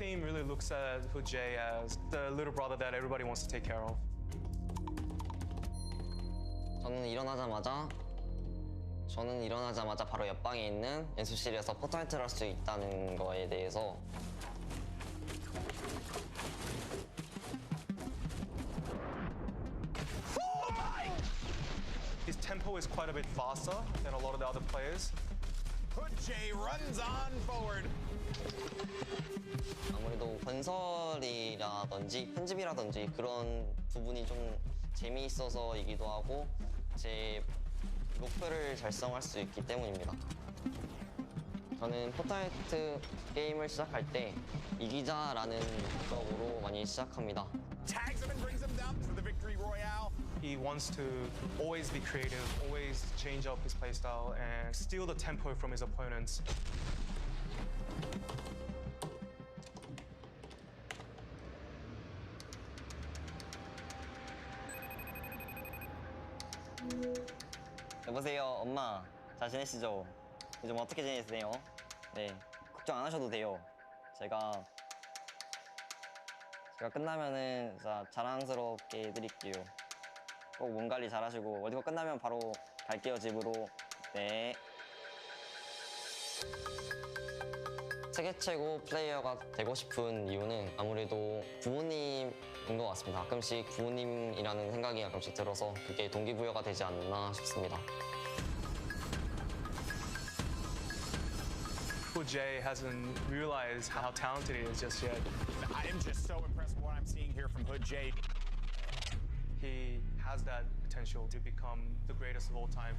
team really looks at Jay as the little brother that everybody wants to take care of. 저는 일어나자마자 바로 옆방에 있는 연습실에서 포트나이트를 할 수 있다는 거에 대해서 His tempo is quite a bit faster than a lot of the other players. Hood Jay runs on forward. 아무래도 건설이라든지 편집이라든지 그런 부분이 좀 재미있어서이기도 하고 제 목표를 달성할 수 있기 때문입니다. 저는 포트나이트 게임을 시작할 때 이기자라는 목적으로 많이 시작합니다. Tags him and brings him down for the victory royale. He wants to always be creative, always change up his playstyle and steal the tempo from his opponents. 여보세요, 엄마. 잘 지내시죠? 요즘 어떻게 지내세요? 네, 걱정 안 하셔도 돼요. 제가 끝나면은 진짜 자랑스럽게 해드릴게요. 꼭 몸 관리 잘하시고 월드컵 끝나면 바로 갈게요, 집으로. 네. 세계 최고 플레이어가 되고 싶은 이유는 아무래도 부모님인 것 같습니다. 가끔씩 부모님이라는 생각이 가끔씩 들어서 그게 동기부여가 되지 않나 싶습니다. Jay hasn't realized how talented he is just yet. I am just so impressed with what I'm seeing here from Hood Jay. He has that potential to become the greatest of all time.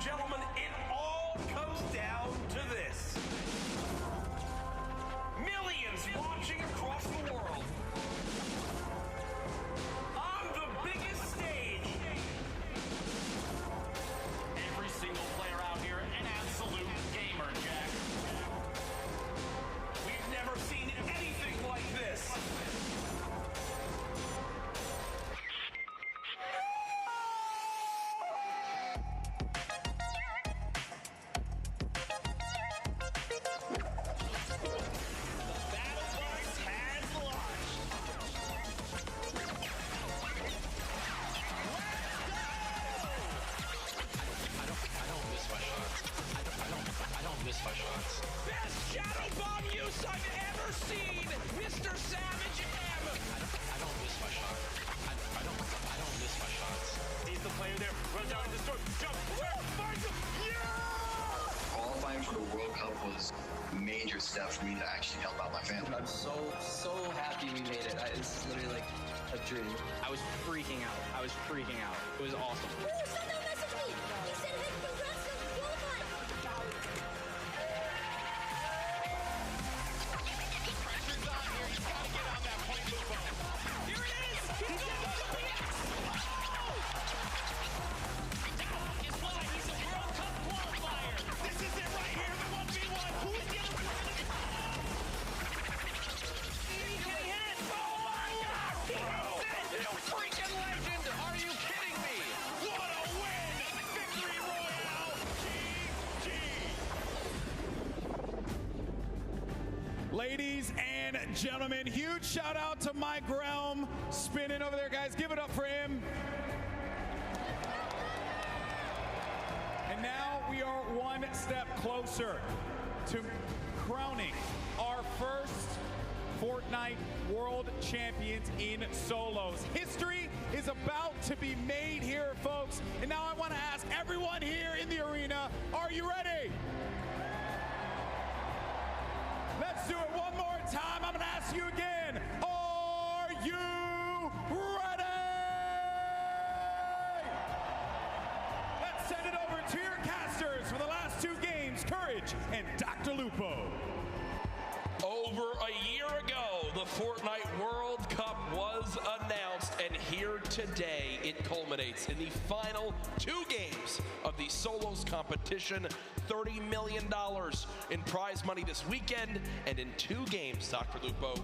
Gentlemen, it all comes down to this. Millions watching across the world. On the biggest stage. Every single player out here, an absolute gamer, Jack. We've never seen anything like this. Best shadow bomb use I've ever seen, Mr. Savage M. I don't miss my shot. I don't miss my shots. He's the player there. Runs out in the storm. Jump. Finds him. Yeah! Qualifying for the World Cup was a major step for me to actually help out my family. I'm so happy we made it. It's literally like a dream. I was freaking out. It was awesome. Ooh, someone messaged me. He said, hey, congrats on qualifying. Pressure's on here. He's got to get on that point move. Here it is. He's got the PX. That is why he's a World Cup qualifier. This is it right here. The 1v1. Who's getting it? Can he hit it? Oh my God! He hits it! Freaking legend! Are you kidding me? What a win! Victory Royale! GG! Ladies and gentlemen, huge shout out to Mike Realm spinning over there, guys. Give it up for him. And now we are one step closer to crowning our first Fortnite World Champions in solos. History is about to be made here, folks. And now I want to ask everyone here in the arena, are you ready? Let's do it one more time. I'm going to ask you again. Are you ready? Let's send it over to your casters for the last two games, Courage and Dr. Lupo. Over a year ago, the Fortnite World Cup was was announced, and here today it culminates in the final 2 games of the solos competition. $30 million in prize money this weekend, and in 2 games, Dr. Lupo,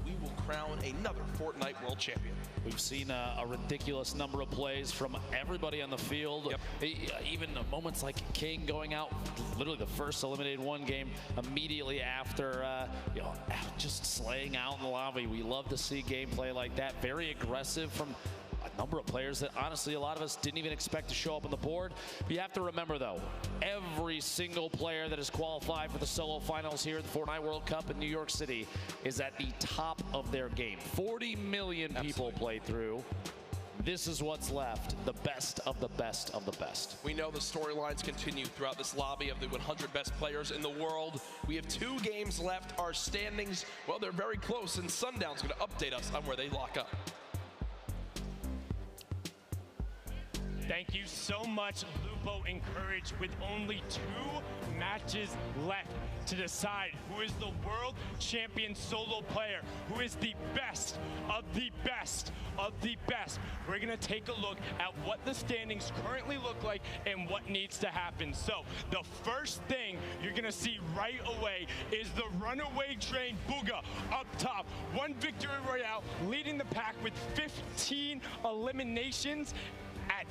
we will crown another Fortnite World Champion. We've seen a ridiculous number of plays from everybody on the field. Even moments like King going out, literally the first eliminated one game immediately after, just slaying out in the lobby. We love to see gameplay like that. Very aggressive from a number of players that honestly a lot of us didn't even expect to show up on the board. But you have to remember though, every single player that has qualified for the solo finals here at the Fortnite World Cup in New York City is at the top of their game. 40 million people played through. This is what's left, the best of the best of the best. We know the storylines continue throughout this lobby of the 100 best players in the world. We have 2 games left. Our standings, well, they're very close, and Sundown's going to update us on where they lock up. Thank you so much, Lupo and Courage, with only 2 matches left to decide who is the world champion solo player, who is the best of the best of the best. We're gonna take a look at what the standings currently look like and what needs to happen. So the first thing you're gonna see right away is the runaway train Booga up top. 1 victory royale leading the pack with 15 eliminations at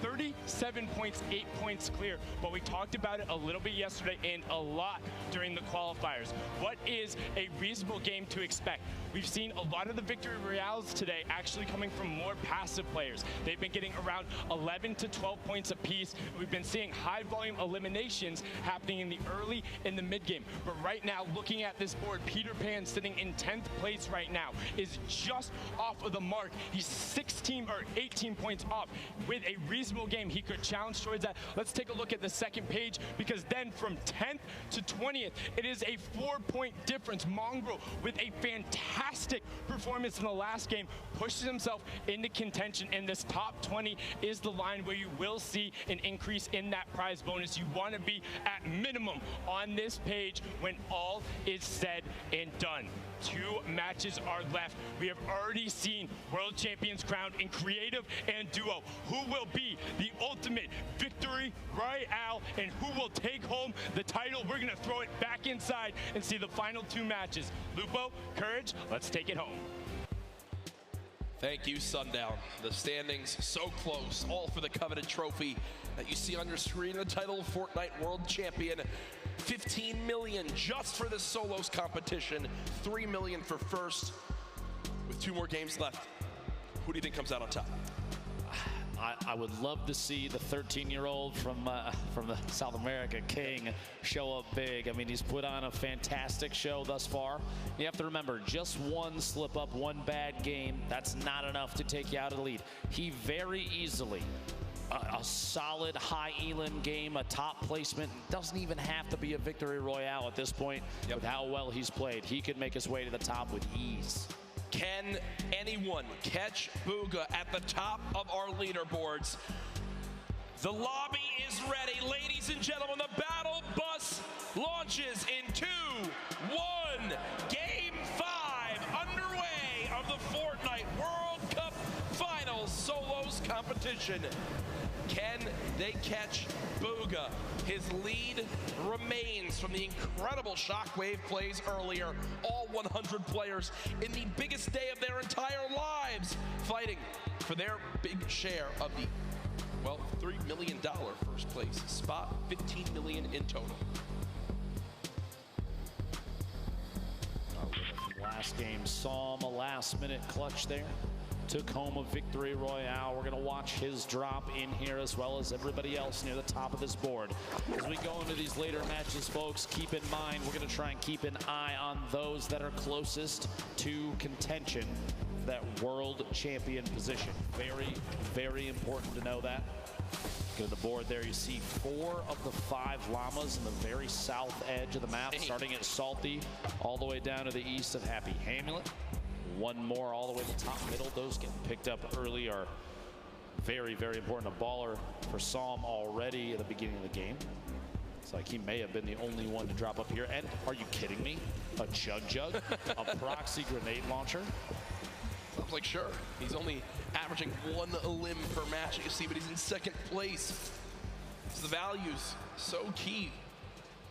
37 points, 8 points clear. But we talked about it a little bit yesterday and a lot during the qualifiers. What is a reasonable game to expect? We've seen a lot of the victory royales today actually coming from more passive players. They've been getting around 11 to 12 points apiece. We've been seeing high volume eliminations happening in the early and the mid game. But right now, looking at this board, Peter Pan sitting in 10th place right now is just off of the mark. He's 16 or 18 points off. With a reasonable game, he could challenge towards that. Let's take a look at the second page, because then from 10th to 20th, it is a 4-point difference. Mongrel, with a fantastic performance in the last game, pushes himself into contention, and this top 20 is the line where you will see an increase in that prize bonus. You want to be at minimum on this page when all is said and done. 2 matches are left. We have already seen world champions crowned in creative and duo. Who will be the ultimate victory royale and who will take home the title? We're gonna throw it back inside and see the final 2 matches. Lupo, Courage, let's take it home. Thank you, Sundown. The standings so close, all for the coveted trophy that you see on your screen, the title of Fortnite World Champion. 15 million just for this solos competition, 3 million for first. With 2 more games left, who do you think comes out on top? I would love to see the 13-year-old from the South America, King, show up big. I mean, he's put on a fantastic show thus far. You have to remember, just 1 slip up, 1 bad game, that's not enough to take you out of the lead. He very easily, a solid high elim game, a top placement, doesn't even have to be a victory royale at this point. With how well he's played, he could make his way to the top with ease. Can anyone catch Booga at the top of our leaderboards? The lobby is ready. Ladies and gentlemen, the battle bus launches in 2, 1. Game 5 underway of the Fortnite World Cup Finals Solos competition. Can they catch Booga? His lead remains from the incredible shockwave plays earlier. All 100 players in the biggest day of their entire lives fighting for their big share of the, well, $3 million first place spot, 15 million in total. Last game, saw him a last-minute clutch there. Took home a victory royale. We're going to watch his drop in here as well as everybody else near the top of this board. As we go into these later matches, folks, keep in mind we're going to try and keep an eye on those that are closest to contention, that world champion position. Very, very important to know that. Go to the board there. You see 4 of the 5 llamas in the very south edge of the map, starting at Salty all the way down to the east of Happy Hamlet. 1 more all the way to the top middle. Those getting picked up early are very, very important. A baller for Psalm already at the beginning of the game. It's like he may have been the only one to drop up here. And are you kidding me? A Jug, a proxy grenade launcher. I'm like, sure. He's only averaging 1 limb per match, you see, but he's in 2nd place. So the value's so key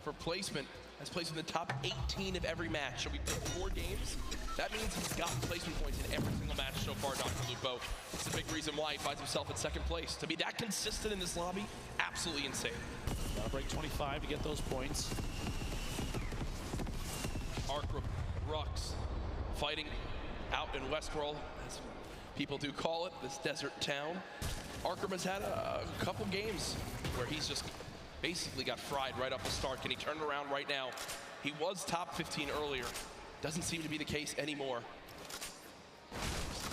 for placement. Has placed in the top 18 of every match. So we played 4 games. That means he's gotten placement points in every single match so far, Dr. Lupo. It's a big reason why he finds himself in 2nd place. To be that consistent in this lobby, absolutely insane. Gotta break 25 to get those points. Arkram, Rux, fighting out in Westworld, as people do call it, this desert town. Arkram has had a couple games where he's just basically got fried right off the start. Can he turn around right now? He was top 15 earlier. Doesn't seem to be the case anymore.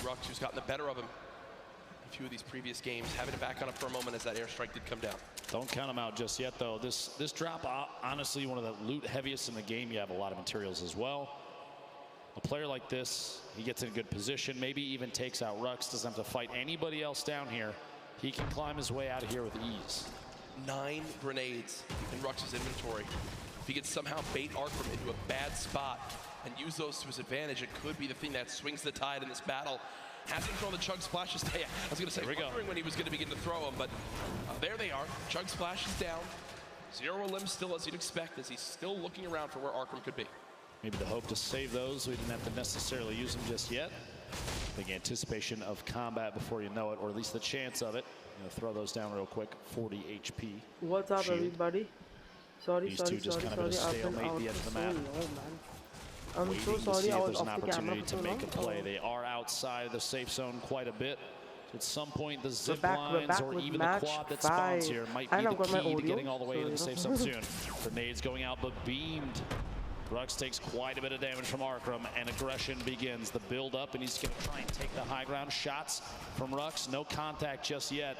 Rux, who's gotten the better of him a few of these previous games, having to back on up for a moment as that airstrike did come down. Don't count him out just yet, though. This drop, honestly, one of the loot heaviest in the game. You have a lot of materials as well. A player like this, he gets in a good position, maybe even takes out Rux, doesn't have to fight anybody else down here. He can climb his way out of here with ease. 9 grenades in Rux's inventory. If he could somehow bait Arkram into a bad spot and use those to his advantage, it could be the thing that swings the tide in this battle. Hasn't thrown the Chug Splashes. I was going to say, wondering when he was going to begin to throw them, but there they are. Chug Splash is down. 0 limbs still, as you'd expect, as he's still looking around for where Arkram could be. Maybe the hope to save those. We didn't have to necessarily use them just yet. Big anticipation of combat before you know it, or at least the chance of it. Throw those down real quick. 40 HP. What's up, Shield. everybody? Sorry, These two just kind of at a stalemate at the end of the map. I'm Waiting so sorry, to see I if was there's an off the camera opportunity for to so make a long. play. They are outside of the safe zone quite a bit. So at some point, the zip we're lines back or with even the match quad that 5. spawns here might be And I've got my the key to audio, getting all the way so to the you safe know. zone soon. Grenades going out, but beamed. Rux takes quite a bit of damage from Arkram, and aggression begins. The build up, and he's going to try and take the high ground. Shots from Rux, no contact just yet.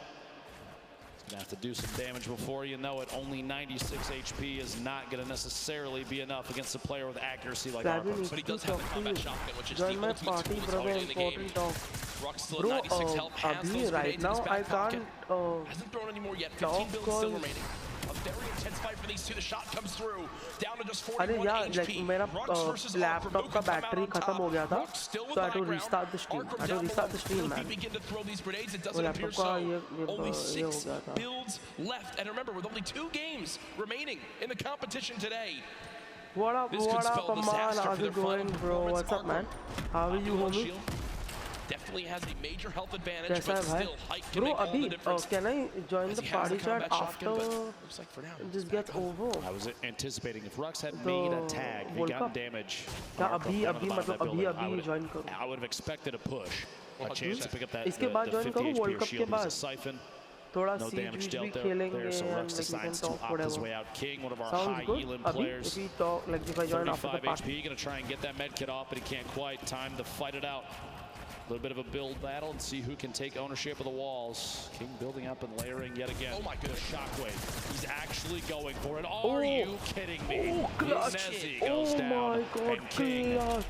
He's going to have to do some damage before you know it. Only 96 HP is not going to necessarily be enough against a player with accuracy like Arkram. But he does have the combat shotgun, which is the Join my ultimate party, tool that's brother, already in the game. important talk. Rux still Bro, at 96 health, has those right grenades in now his I back pocket. can't Hasn't thrown any more yet. 15 talk builds still call. remaining. A very intense fight for these two. The shot comes through. Down to just 41 अरे यार, HP. like मेरा Rux versus laptop Arkram. Who का can come out battery on top? खत्म हो गया था, Rux still with so I the had to high ground. restart the stream. Arkram I had to down restart the below. stream, Will man. he begin to throw these grenades? It वो doesn't appear laptop so. का Only ये हो 6 गया था. builds left. And remember, with only 2 games remaining in the competition today, What up, this could what up, spell Aman? disaster How's for their it going, final bro? performance. What's up, man? How are you, Arkram on homie? shield definitely has a major health advantage, कैसा but है भाई? still, height can Bro, make all the अभी difference. can I join As the he has party the chat combat shotgun, after but looks like for now, this gets over? I was anticipating if Rux had made a tag, he World got Cup? damage. क्या Arkram अभी down on the अभी bottom of मतलब that अभी building, अभी join करूँ? I would have expected a push, a chance to pick up that इसके बाद the join 50 करूँ HP World or Cup के shield. It was a बाद? siphon. थोड़ा No siege damage भी dealt there, खेलेंगे so and Rux like we can decides to talk opt his whatever. way out. King, one of our Sounds high good. elim अभी players. if we talk like if I join after the 35 party. HP, gonna try and get that med kit off, but he can't quite. Time to fight it out. A little bit of a build battle and see who can take ownership of the walls. King building up and layering yet again. Oh my goodness. Shockwave. He's actually going for it. Are you kidding me? Oh, clutch. Nezzy goes Oh down. my God, And King clutch.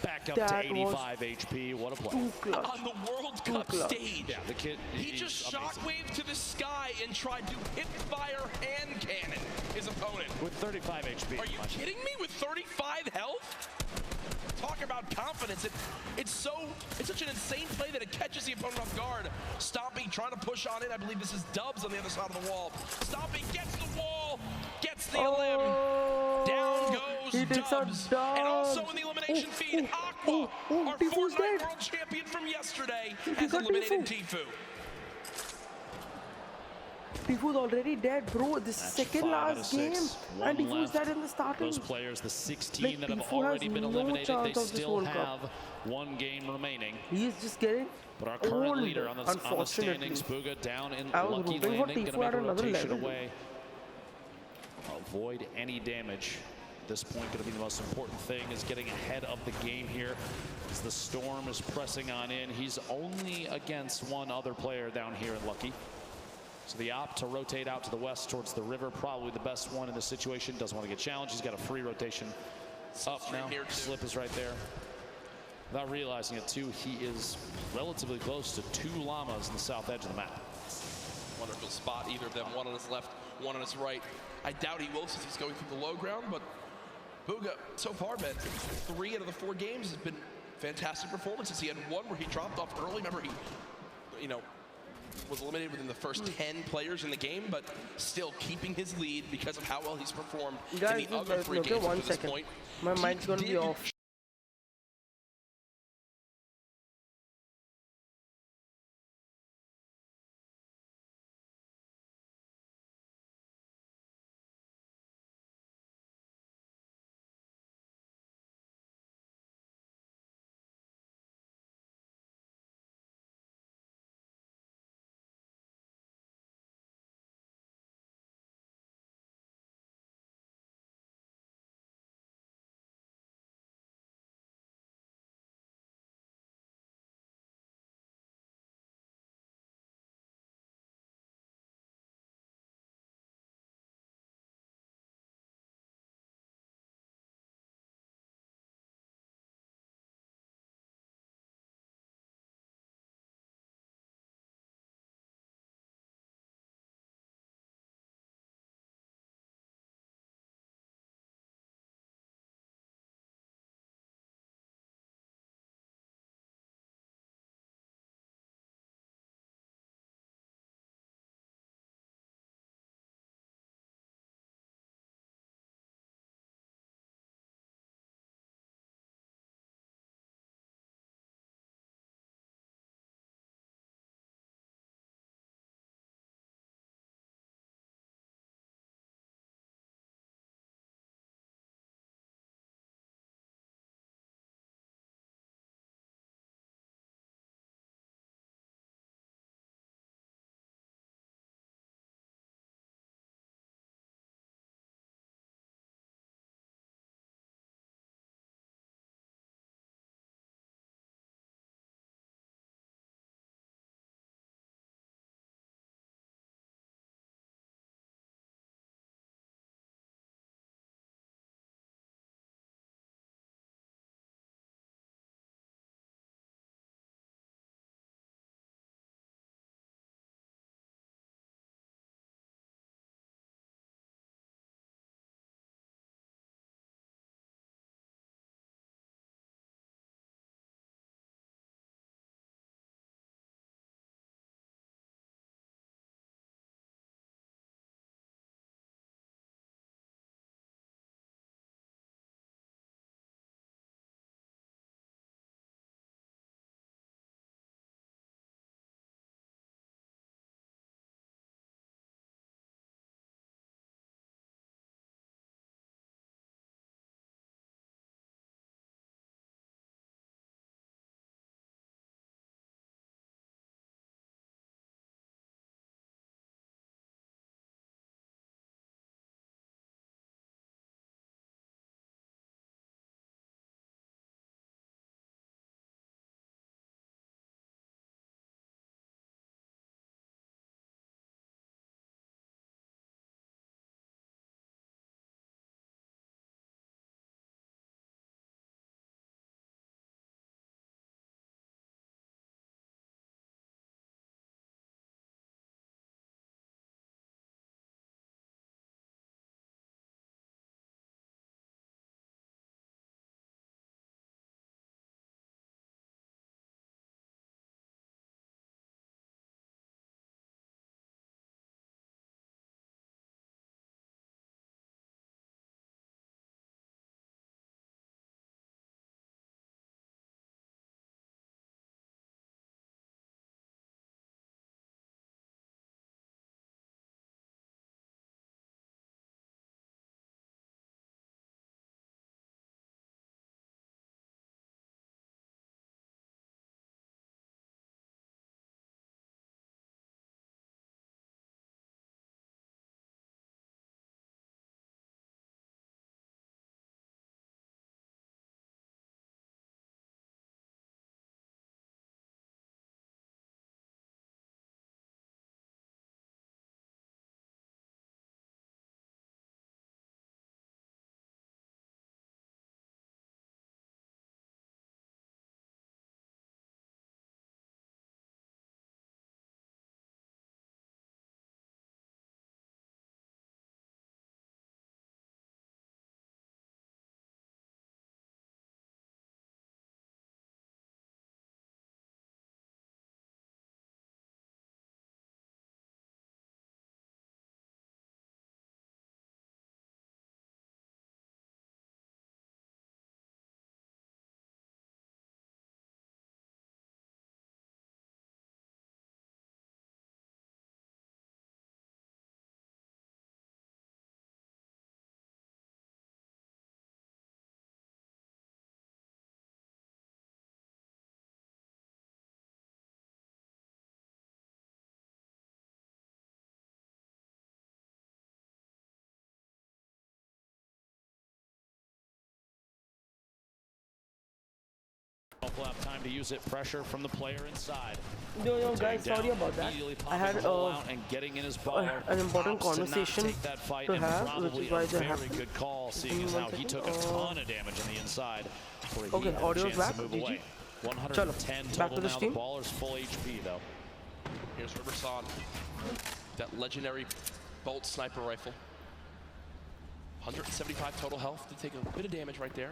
back up That to was 85 HP. What a play. Too clutch. On the World Cup clutch. stage, Yeah, the kid. he he's just amazing. shockwaved to the sky and tried to hip fire hand cannon his opponent. With 35 HP. Are you kidding me? With 35 health? Talk about confidence. It's such an insane play that it catches the opponent off guard. Stompy trying to push on it. I believe this is Dubs on the other side of the wall. Stompy gets the wall, gets the limb. Down goes he takes out Dubs. Dubs. And also in the elimination feed, Aqua, our Tifu's Fortnite dead. world champion from yesterday, He has got eliminated Tifu. Tifu's already dead, bro. This is second 5 out of last 6. game, One and Tifu's left. dead in the starting. Those players, the 16 Like, that have Tifu already has been no eliminated, chance they of this still World have Cup. one game remaining. He is just getting But our current owned, leader on the unfortunately. standings, Booga, down in I was Lucky rooting for Landing, Tifu gonna make at a another rotation level. away. Avoid any damage. At this point, going to be the most important thing is getting ahead of the game here. As the storm is pressing on in, he's only against one other player down here in Lucky. So the opt to rotate out to the west towards the river, probably the best one in this situation. Doesn't want to get challenged. He's got a free rotation up now. Slip is right there. Without realizing it too, he is relatively close to 2 llamas in the south edge of the map. Wonderful spot, either of them, one on his left, one on his right. I doubt he will since he's going through the low ground, but Booga, so far, Ben, 3 out of the 4 games has been fantastic performances. He had one where he dropped off early. Remember, he, was eliminated within the first 10 players in the game, but still keeping his lead because of how well he's performed Guys, in the other 3 games up to this point. My mind's gonna be off. will have time to use it. Pressure from the player inside. Yo, guys, sorry about that. I had and getting in his baller. an important conversation to have, which is why they have very good call, seeing as how he took a ton of damage on the inside. Okay, audio's back. GG. 110 back to the now. stream. The baller's full HP though. Here's Riverson, that legendary bolt sniper rifle. 175 total health to take a bit of damage right there.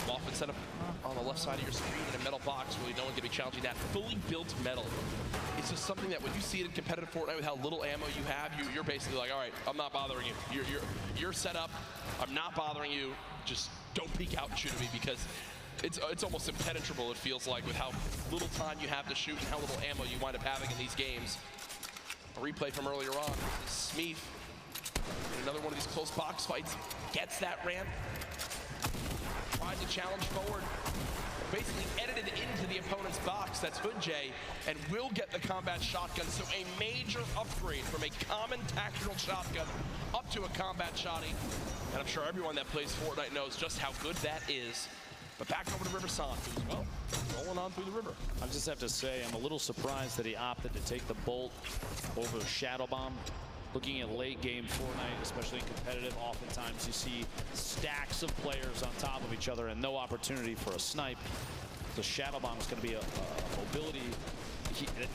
Often set up on the left side of your screen in a metal box. Really, no one can be challenging that. Fully built metal. It's just something that when you see it in competitive Fortnite with how little ammo you have, you're basically like, all right, I'm not bothering you. You're set up. I'm not bothering you. Just don't peek out and shoot at me because it's almost impenetrable, it feels like, with how little time you have to shoot and how little ammo you wind up having in these games. A replay from earlier on. Smeeth, in another one of these close box fights, gets that ramp. Tries to challenge forward, basically edited into the opponent's box, that's Hood J, and will get the combat shotgun. So a major upgrade from a common tactical shotgun up to a combat shotty. And I'm sure everyone that plays Fortnite knows just how good that is. But back over to Riverson, who's, well, rolling on through the river. I just have to say, I'm a little surprised that he opted to take the bolt over Shadow Bomb. Looking at late game Fortnite, especially in competitive, oftentimes you see stacks of players on top of each other and no opportunity for a snipe. The Shadow Bomb is going to be a mobility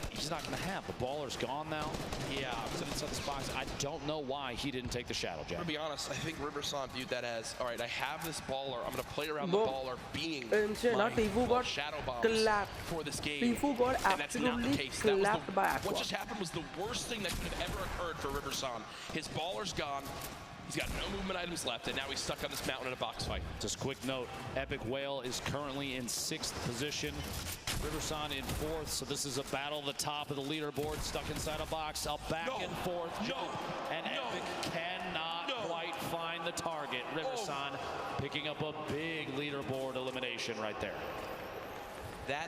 he's not going to have. The baller's gone now. Yeah. Inside this box. I don't know why he didn't take the Shadow Jack. To be honest, I think Riverson viewed that as, all right, I have this baller. I'm going to play around the baller being my Shadow Bombs for this game. Tifu got absolutely clapped by Aqua. What just happened was the worst thing that could have ever occurred for Riverson. His baller's gone. He's got no movement items left, and now he's stuck on this mountain in a box fight. Just quick note, Epic Whale is currently in 6th position. Riverson in 4th, so this is a battle at the top of the leaderboard, stuck inside a box, up back and forth. And Epic cannot quite find the target. Riverson picking up a big leaderboard elimination right there.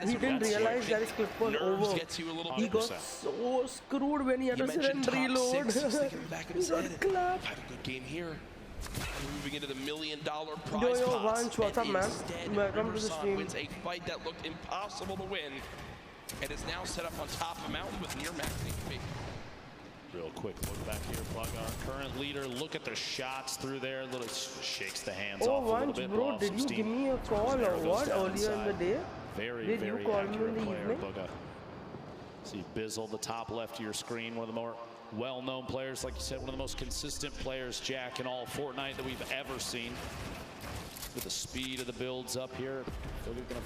He didn't realize that his clip was over. He got so screwed when he had to sit and reload. He got clapped. Have a good game here. Moving into the $1 million prize Yo, pots. what's up, man? Instead, Welcome to the Riverson stream. wins a fight that looked impossible to win, and is now set up on top of a mountain with near max HP. Real quick look back here, Plug, our current leader. Look at the shots through there. Little shakes the hands off a little bit. Bro, did you give me a call or what earlier in the day? Very accurate player, Booga. See Bizzle, the top left of your screen, one of the more well-known players, like you said, one of the most consistent players, Jack, in all Fortnite that we've ever seen. With the speed of the builds up here, Booga gonna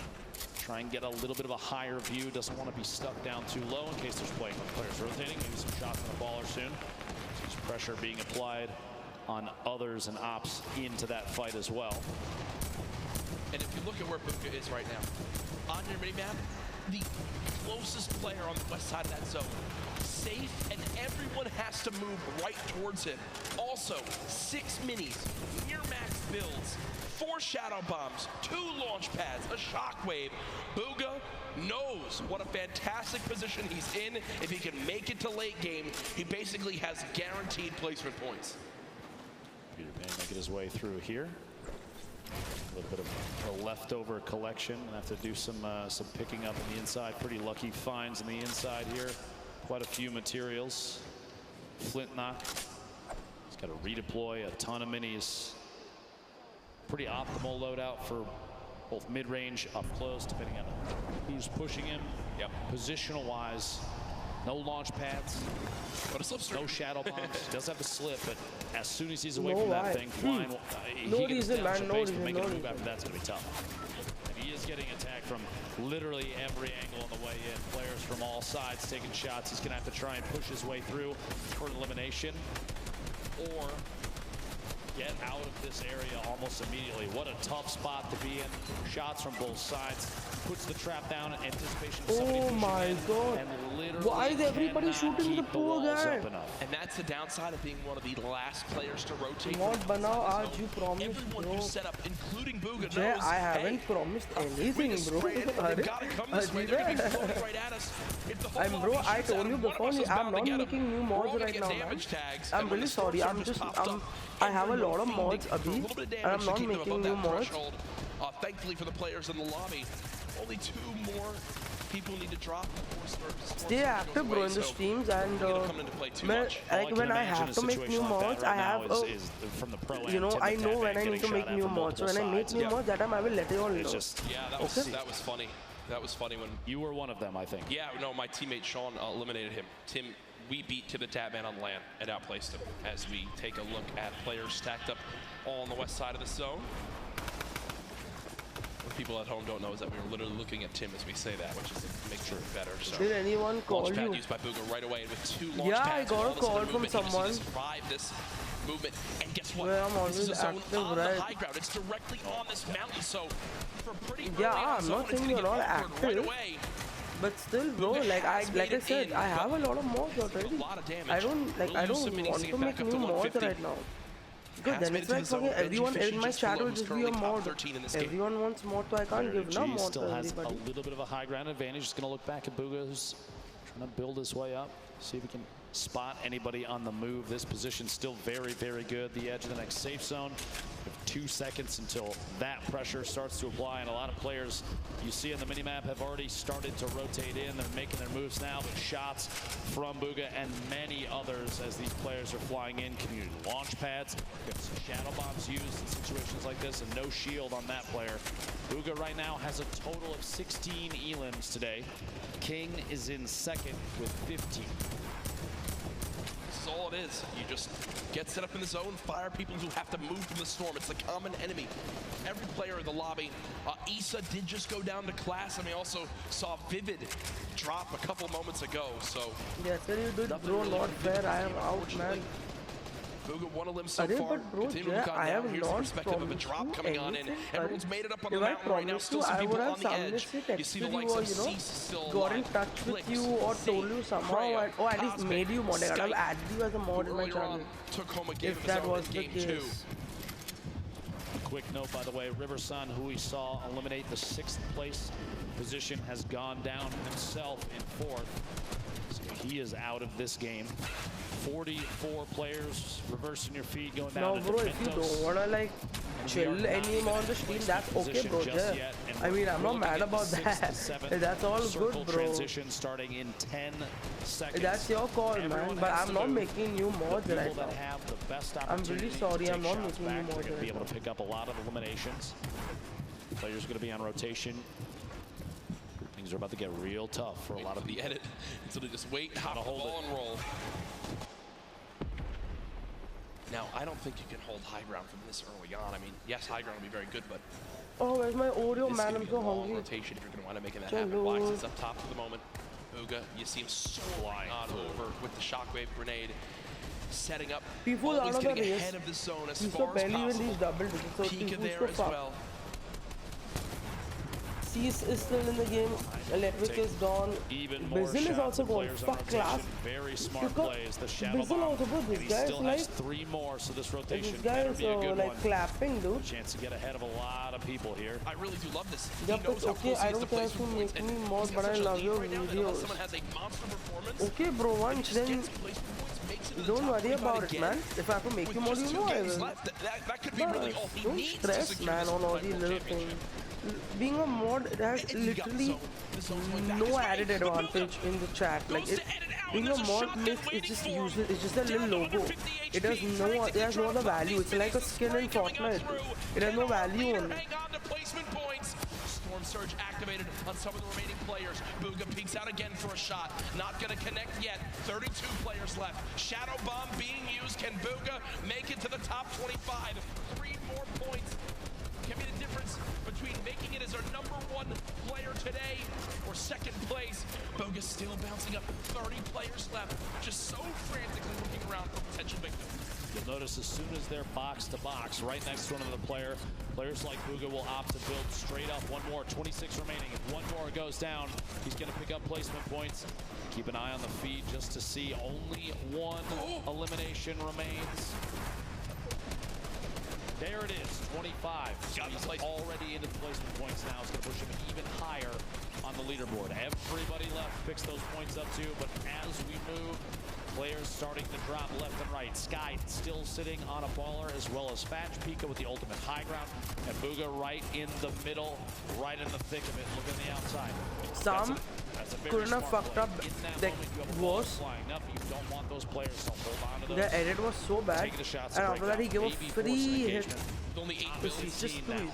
try and get a little bit of a higher view. Doesn't want to be stuck down too low in case there's playing with players rotating. Maybe some shots on the baller soon. There's pressure being applied on others and ops into that fight as well. And if you look at where Booga is right now, on your minimap, the closest player on the west side of that zone, safe, and everyone has to move right towards him. Also, 6 minis, near max builds, 4 shadow bombs, 2 launch pads, a shockwave. Booga knows what a fantastic position he's in. If he can make it to late game, he basically has guaranteed placement points. Peter Pan making his way through here. A little bit of a leftover collection. Gonna have to do some picking up on the inside. Pretty lucky finds on the inside here. Quite a few materials. Flint knock. He's got to redeploy a ton of minis. Pretty optimal loadout for both mid-range, up close, depending on who's pushing him. Yep. Positional wise, no launch pads. But a slipstream. No shadow bombs. He does have a slip, but as soon as he's away from that thing, flying, no reason, man. No reason. Making a move after that's going to be tough. And he is getting attacked from literally every angle on the way in. Players from all sides taking shots. He's going to have to try and push his way through for an elimination, or get out of this area almost immediately. What a tough spot to be in. Shots from both sides. Puts the trap down in anticipation of somebody Oh my god. Why is everybody shooting the poor guy? And that's the downside of being one of the last players to rotate. What banao aaj you promised, everyone bro? who's set up, including Booga, Jay, knows, I haven't promised anything, bro. They've got to come this way. They're going to be floating right at us. Bro, I told you before, I'm not making new mods right now, man. I'm really sorry. I have a lot of mods, Abhi, and I'm not making new mods. Thankfully for the players in the lobby, Only 2 more people need to drop. Stay active, bro, in the streams, and like when I have to make new mods, I have you know, I know when I need to make new mods. So when I make new mods, that time I will let you all know. Yeah, that was funny. That was funny when you were one of them, I think. Yeah, no, my teammate Sean eliminated him. Tim, we beat to the Tabman on LAN and outplaced him as we take a look at players stacked up all on the west side of the zone. What people at home don't know is that we were literally looking at Tim as we say that, which is to make sure it's better. So, did anyone call you? Launchpad used by Booga right away with 2 launch yeah, pads. I got a call from someone. This movement, and guess what? Well, I'm this is a zone active, on right? the high ground. It's directly on this mountain, so for pretty I'm not saying you're not active, right away. But still, bro, like I said, I have a lot of mods already. I don't want to make new mods right now. Because then it's like fucking everyone in my chat will just be a mod. Everyone wants mod, so I can't give no mod to everybody. Still has a little bit of a high ground advantage. Just gonna look back at Booga, who's trying to build his way up. See if we can spot anybody on the move. This position still very, very good. The edge of the next safe zone. We have 2 seconds until that pressure starts to apply, and a lot of players you see on the minimap have already started to rotate in. They're making their moves now, but shots from Booga and many others as these players are flying in. Community launch pads, shadow bombs used in situations like this, and no shield on that player. Booga right now has a total of 16 elims today. King is in second with 15. This is all it is. You just get set up in the zone, fire people who have to move from the storm. It's the common enemy. Every player in the lobby. Issa did just go down to class, and we also saw Vivid drop a couple moments ago. So yeah, sir, you did, bro. Not fair. I am out, man. Booga 1 elim so far. Bro, I have Here's the perspective of a drop coming on in. Everyone's made it up on the mountain right now. Still some I people would on have the edge. You see the likes of Cease still got in touch with you or told you somehow, or at least made you mod. I would have added you as a mod in my channel. Took home a game if that was the game case. 2. Quick note, by the way, Riversun, who we saw eliminate the 6th place position, has gone down himself in 4th. So he is out of this game. 44 players reversing your feet, going down to bro, if you don't wanna like chill anymore on the stream, that's okay, bro. I mean, I'm not mad about that. That's all good, bro. Transition starting in 10 seconds. That's your call, man. But I'm not making new mods right now. I'm really sorry, I'm not making new mods right now. Be able to pick up a lot of eliminations. Players going to be on rotation. Things are about to get real tough for a lot of the edit. So they just wait, hop the ball and roll. Now, I don't think you can hold high ground from this early on. I mean, yes, high ground will be very good, but oh, where's my Oreo, man? I'm so hungry. Rotation if you're going to want to make that happen. Wax is up top for the moment. Booga, you see him flying over with the shockwave grenade, setting up. People always getting ahead of the zone as far as possible. Pika there as well. Cease is still in the game. Electric is gone. Bizzle is also going. Fuck class. Very smart plays. The shadow Bizzle bomb. also good. This guy is like 3 more, so this rotation this guy is like clapping, dude. Chance to get ahead of a lot of people here. I really do love this. Yep, it's okay. I don't care if you make me more, but I love your videos. Okay, bro. Once then, don't worry about it, man. If I have to make you more, you know I will. Don't stress, man, on all these little things. Being a mod, it has literally no added advantage in the chat. Like being a mod makes it's just useless. It's just a little logo. It has no other value. It's like a skin in Fortnite. It has no value on it. Storm Surge activated on some of the remaining players. Booga peeks out again for a shot. Not gonna connect yet. 32 players left. Shadow Bomb being used. Can Booga make it to the top 25? 3 more points. Can be the difference between making it as our #1 player today or second place. Booga still bouncing up. 30 players left. Just so frantically looking around for potential victims. You'll notice as soon as they're box to box, right next to another player, players like Booga will opt to build straight up. 1 more, 26 remaining. If 1 more goes down, he's going to pick up placement points. Keep an eye on the feed just to see only 1 elimination remains. There it is, 25. So he's already into the placement points now. It's going to push him even higher on the leaderboard. Everybody left picks those points up too, but as we move Players starting to drop left and right. Sky still sitting on a baller, as well as Fatch. Pika with the ultimate high ground. And Booga right in the middle, right in the thick of it. Look at the outside. Sam couldn't have fucked up that was. You don't want those players to hold on to those. The edit was so bad. And after that he gave a free hit. Only 8 It's builds. just too easy.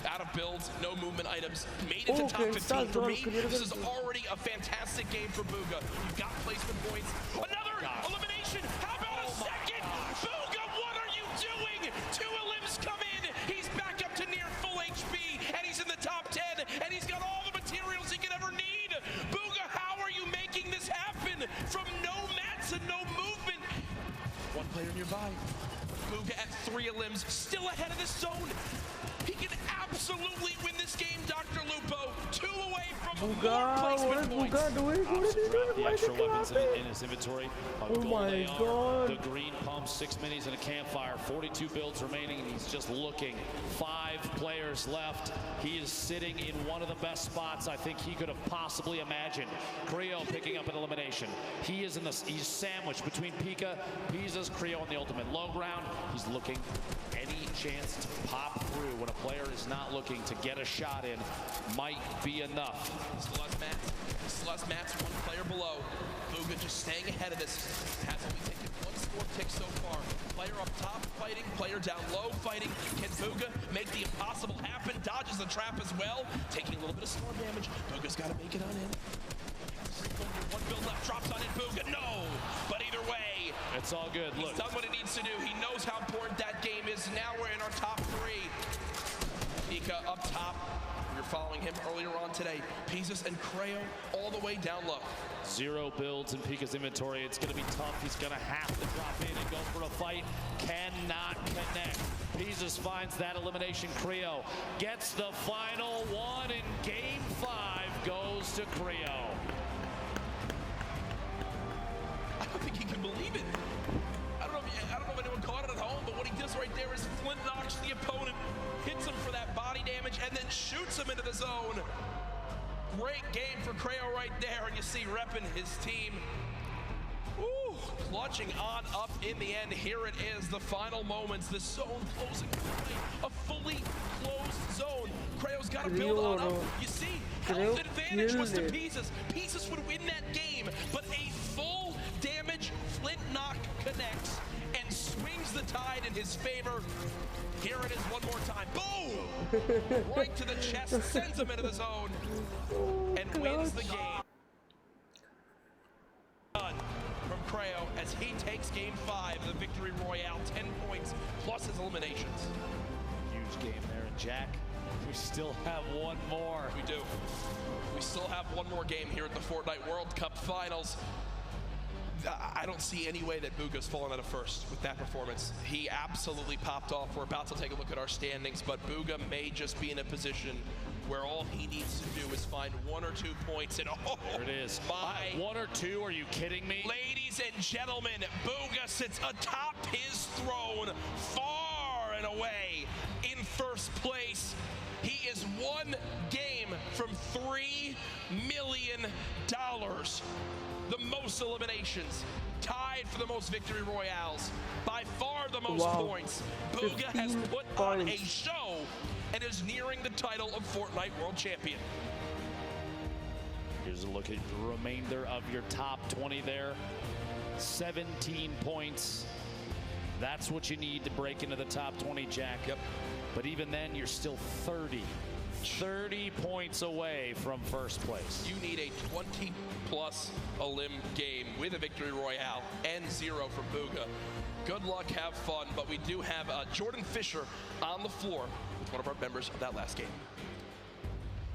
Out of builds, no movement items. Made it to top 15 for me. This is already a fantastic game for Booga. You've got placement points. Another elimination. How about a second? Booga, what are you doing? 2 elims come in. He's back up to near full HP, and he's in the top 10, and he's got all the materials he could ever need. Booga, how are you making this happen? From no mats and no movement. One player nearby. Booga at 3 elims, still ahead of the zone. He can absolutely win this game, Dr. Lupo. 2 away from more placement points. The extra weapons in his inventory. Oh my god. The green pump, 6 minis and a campfire. 42 builds remaining, and he's just looking. 5 players left. He is sitting in one of the best spots I think he could have possibly imagined. Creo picking up an elimination. He's sandwiched between Pika, Pisa's, Creo on the ultimate low ground. He's looking any chance to pop through when a player is not looking to get a shot in might be enough. Still has Mats, 1 player below. Booga just staying ahead of this. Has only taken 1 score tick so far. Player up top fighting, player down low fighting. Can Booga make the impossible happen? Dodges the trap as well. Taking a little bit of storm damage. Booga's got to make it on in. 1 build left, drops on in. Booga, no! But either way, it's all good. He's done what he needs to do. He knows how important that game is. Now we're in our top 3. Pika up top. We were following him earlier on today. Pizzas and Creo all the way down low. 0 builds in Pika's inventory. It's going to be tough. He's going to have to drop in and go for a fight. Cannot connect. Pizzas finds that elimination. Creo gets the final one, and game 5 goes to Creo. I don't think he can believe it. I don't know if anyone caught it at home, but what he does right there is Flint knocks the opponent, hits him for that body damage, and then shoots him into the zone. Great game for Creo right there, and you see repping his team. Woo, clutching on up in the end. Here it is, the final moments, the zone closing play, a fully closed zone. Creo's got to build on up. You see, health advantage was to Pizzas. Pizzas would win that game, but a full damage Flint knock connects and swings the tide in his favor. Here it is one more time. Boom! Right to the chest, sends him into the zone, and wins the game. Done from Creo as he takes game 5 of the Victory Royale, 10 points plus his eliminations. Huge game there, and Jack, we still have one more. We do. We still have one more game here at the Fortnite World Cup Finals. I don't see any way that Booga's fallen out of first with that performance. He absolutely popped off. We're about to take a look at our standings, but Booga may just be in a position where all he needs to do is find 1 or 2 points. And oh, there it is. My 1 or 2? Are you kidding me? Ladies and gentlemen, Booga sits atop his throne, far and away in first place. He is 1 game from $3 million. The most eliminations, tied for the most victory royales, by far the most points. Booga has put on a show and is nearing the title of Fortnite World Champion. Here's a look at the remainder of your top 20 there. 17 points. That's what you need to break into the top 20, Jack. Yep. But even then, you're still 30 points away from first place. You need a 20-plus elim game with a victory royale and 0 from Booga. Good luck, have fun, but we do have Jordan Fisher on the floor with one of our members of that last game.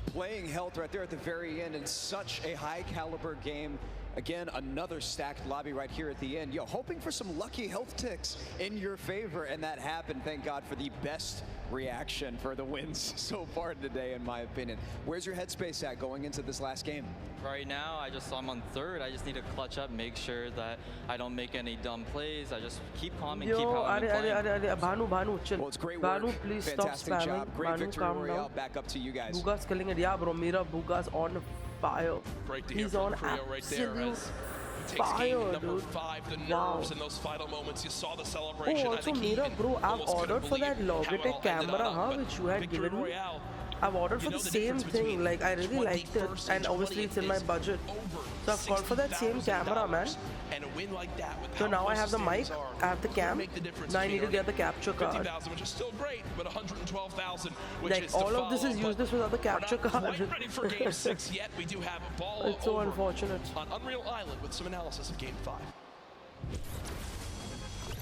Playing health right there at the very end in such a high caliber game. Again, another stacked lobby right here at the end. Yo, hoping for some lucky health ticks in your favor, and that happened. Thank God for the best reaction for the wins so far today, in my opinion. Where's your headspace at going into this last game? Right now, I'm on 3rd. I just need to clutch up, make sure that I don't make any dumb plays. I just keep calm and keep how I'm playing. Bhanu, chill. Well, it's great work. Bhanu, please Fantastic stop spamming. job. Great Bhanu, victory calm royale. down. Back up to you guys. Booga's killing it. Yeah, bro. Mera Booga's on fire. Great to hear He's from on Creo right there. absolute takes game fire, number dude. 5, the Wow. nerves in those final moments. You saw the celebration. Oh, I also think he Mira, even bro, I've almost couldn't ordered for that believe how it Logitech all ended camera, up. huh, But which you had Victory given me. Royale, I've ordered you for know the the same difference thing. between Like, I really liked it, 21st and obviously it's in my is budget. over So I've called for that same camera, man. And a win like that with So how now I close have the mic, standings are I have the could cam. make the difference Now I need to between get the capture card. 50,000, which is still great, but 112,000, which Like, is to all of this follow, is but useless without the capture we're not card. quite ready for Game 6 yet. We do have a ball It's so over unfortunate. on Unreal Island with some analysis of Game 5.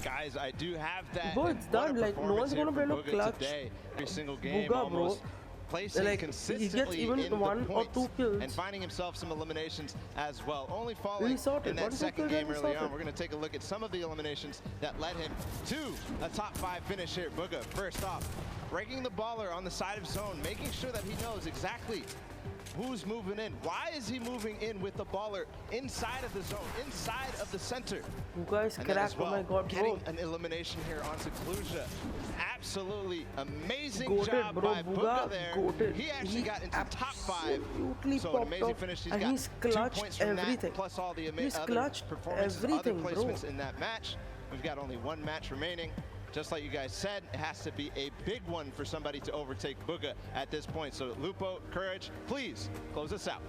Guys, I do have that. Bro, it's and what a done. Like, no performance one's here gonna from be able to Bugha clutch today. Every single game, Bugha, bro. almost placing Like, he gets consistently even in one the or points two kills. and finding himself some eliminations as well. Only falling He sorted. in that One second kill, game he early sorted. on. We're going to take a look at some of the eliminations that led him to a top 5 finish here. Bugha, first off, breaking the baller on the side of zone, making sure that he knows exactly who's moving in. Why is he moving in with the baller inside of the zone, inside of the center? Bugha is And then as cracked. Oh well, my god, bro. getting an elimination here on Seclusia. Absolutely amazing Goated, job bro. by Bugha, Bugha there. goated. He actually got into top 5. Absolutely So an popped amazing off. finish. He's And got he's 2 clutched points from everything. that, plus all the He's other clutched performances, everything, other bro. placements in that match. We've got only 1 match remaining. Just like you guys said, it has to be a big one for somebody to overtake Bugha at this point. So Lupo, Courage, please close us out.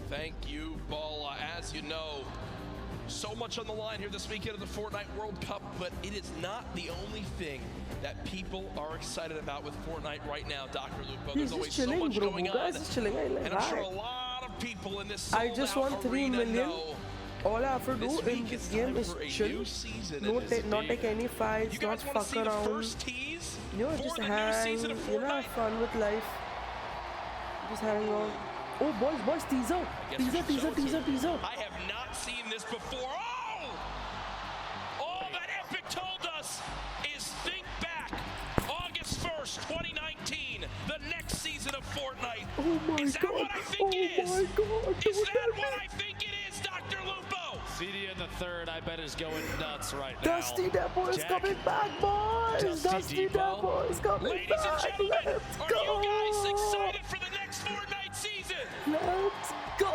Thank you, Bala. As you know, so much on the line here this weekend of the Fortnite World Cup, but it is not the only thing that people are excited about with Fortnite right now, Dr. Lupo. He's There's always just so chilling, much bro. going Bugha on. is just chilling. I like And I'm sure a that. lot of people in this I just sold-out want 3 arena million. know All I have to do this in week this is game time is for a chill. new season, No, and it's not take any fights, You guys not want to fuck see the around. first tease You know, for just the new hang, season of you know, have Fortnite? fun with life. Just hang on. Oh, boys, teaser. Teaser. I have not seen this before. Oh! All that Epic told us is think back. August 1st, 2019, the next season of Fortnite. Oh my is that god. what I think it is? Oh my god. Is that what I think it is, Dr. Lupo? CD in the third, I bet, is going nuts right now. Dusty Depot is Jack. coming back, boys. Dusty Depot is coming Ladies back. and gentlemen, Let's are go. you guys excited for the next Fortnite season? Let's go.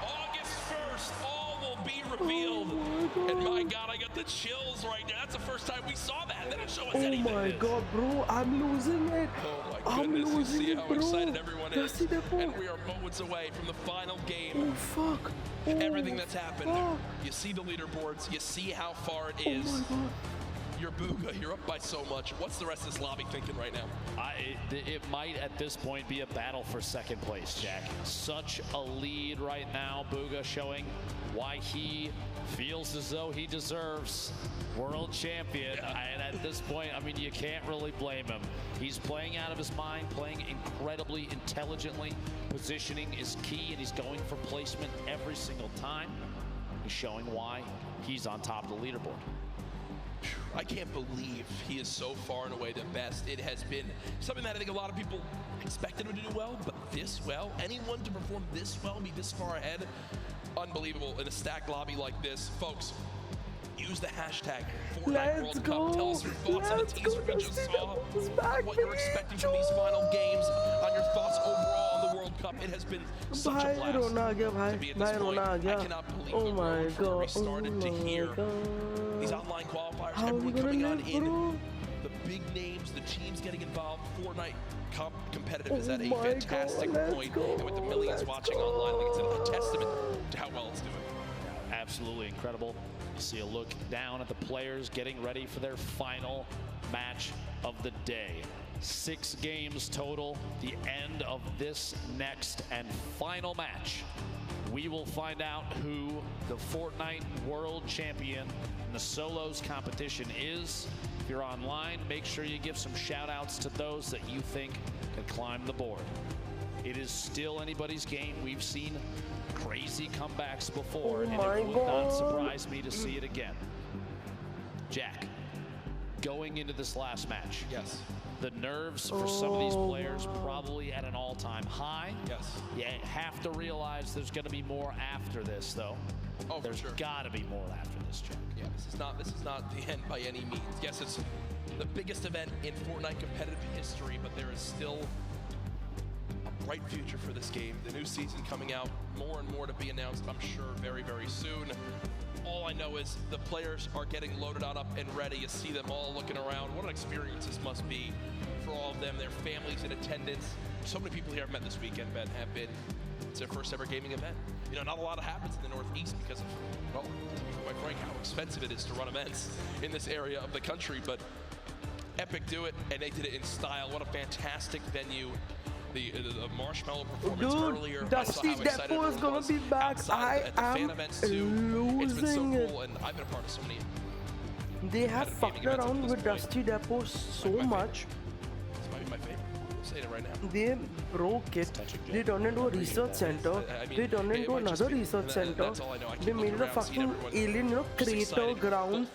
August 1st, all will be revealed. And my God, I got the chills right now. That's the first time we saw that. They didn't show us Oh anything. my god, bro. I'm losing it. Oh my I'm goodness, you losing see it, how bro. excited everyone is. Dusty Depot. And we are moments away from the final game. Oh, fuck. Everything that's happened. fuck. You see the leaderboards. You see how far it Oh is. my god. You're Bugha. You're up by so much. What's the rest of this lobby thinking right now? It might at this point be a battle for second place, Jack. Such a lead right now. Bugha showing why he feels as though he deserves world champion. And at this point, I mean, you can't really blame him. He's playing out of his mind, playing incredibly intelligently. Positioning is key, and he's going for placement every single time. He's showing why he's on top of the leaderboard. I can't believe he is so far and away the best. It has been something that I think a lot of people expected him to do well, but this well, anyone to perform this well, be this far ahead, unbelievable in a stacked lobby like this. Folks, use the hashtag Fortnite World Cup. Tell us your thoughts on the teaser we just saw, what you're expecting from these final games, on your thoughts overall on the World Cup. It has been such a blast to be at this point. I cannot believe the road from where we started to here. These online qualifiers, everyone coming on in, the big names, the teams getting involved. Fortnite competitive is at a fantastic point, and with the millions watching online, I think it's a testament to how well it's doing. Absolutely incredible. You see a look down at the players getting ready for their final match of the day. 6 games total, the end of this next and final match. We will find out who the Fortnite World Champion in the solos competition is. If you're online, make sure you give some shout outs to those that you think can climb the board. It is still anybody's game. We've seen crazy comebacks before, and it would not surprise me to see it again. Jack, going into this last match. Yes. The nerves for some of these players probably at an all-time high. Yes. You have to realize there's going to be more after this, though. Oh, there's for sure. got to be more after this, Jack. Yeah, this is not the end by any means. Yes, it's the biggest event in Fortnite competitive history, but there is still a bright bright future for this game. The new season coming out, more and more to be announced, I'm sure, very, very soon. All I know is the players are getting loaded on up and ready. You see them all looking around. What an experience this must be for all of them, their families in attendance. So many people here I've met this weekend, Ben, have been, it's their first ever gaming event. You know, not a lot happens in the Northeast because of, well, to be quite frank, how expensive it is to run events in this area of the country. But Epic do it, and they did it in style. What a fantastic venue. The marshmallow performance earlier. Dusty Depot is gonna be back. I am losing it's been so it. cool, and I've been a part of so many. They have fucked around with Dusty Depot so much. This might be my favorite. I'm saying it right now. They broke it. They turned into a research center. They turned into another research center. They made the fucking alien, you know, crater ground.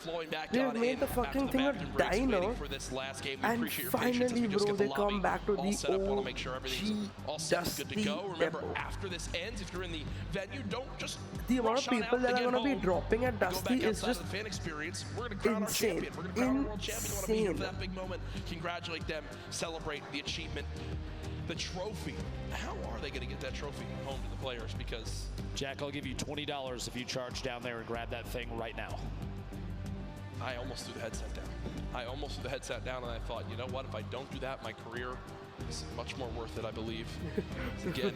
They made the fucking thing a diner. And finally, bro, they come back to the OG Dusty Depot. After this ends, if you're in the venue, don't just the amount of people that are gonna be dropping at Dusty is just insane. Insane. That big moment, congratulate them, celebrate the achievement. The trophy, how are they going to get that trophy home to the players? Because Jack, I'll give you $20 if you charge down there and grab that thing right now. I almost threw the headset down. I almost threw the headset down, and I thought, you know what? If I don't do that, my career is much more worth it, I believe. Again,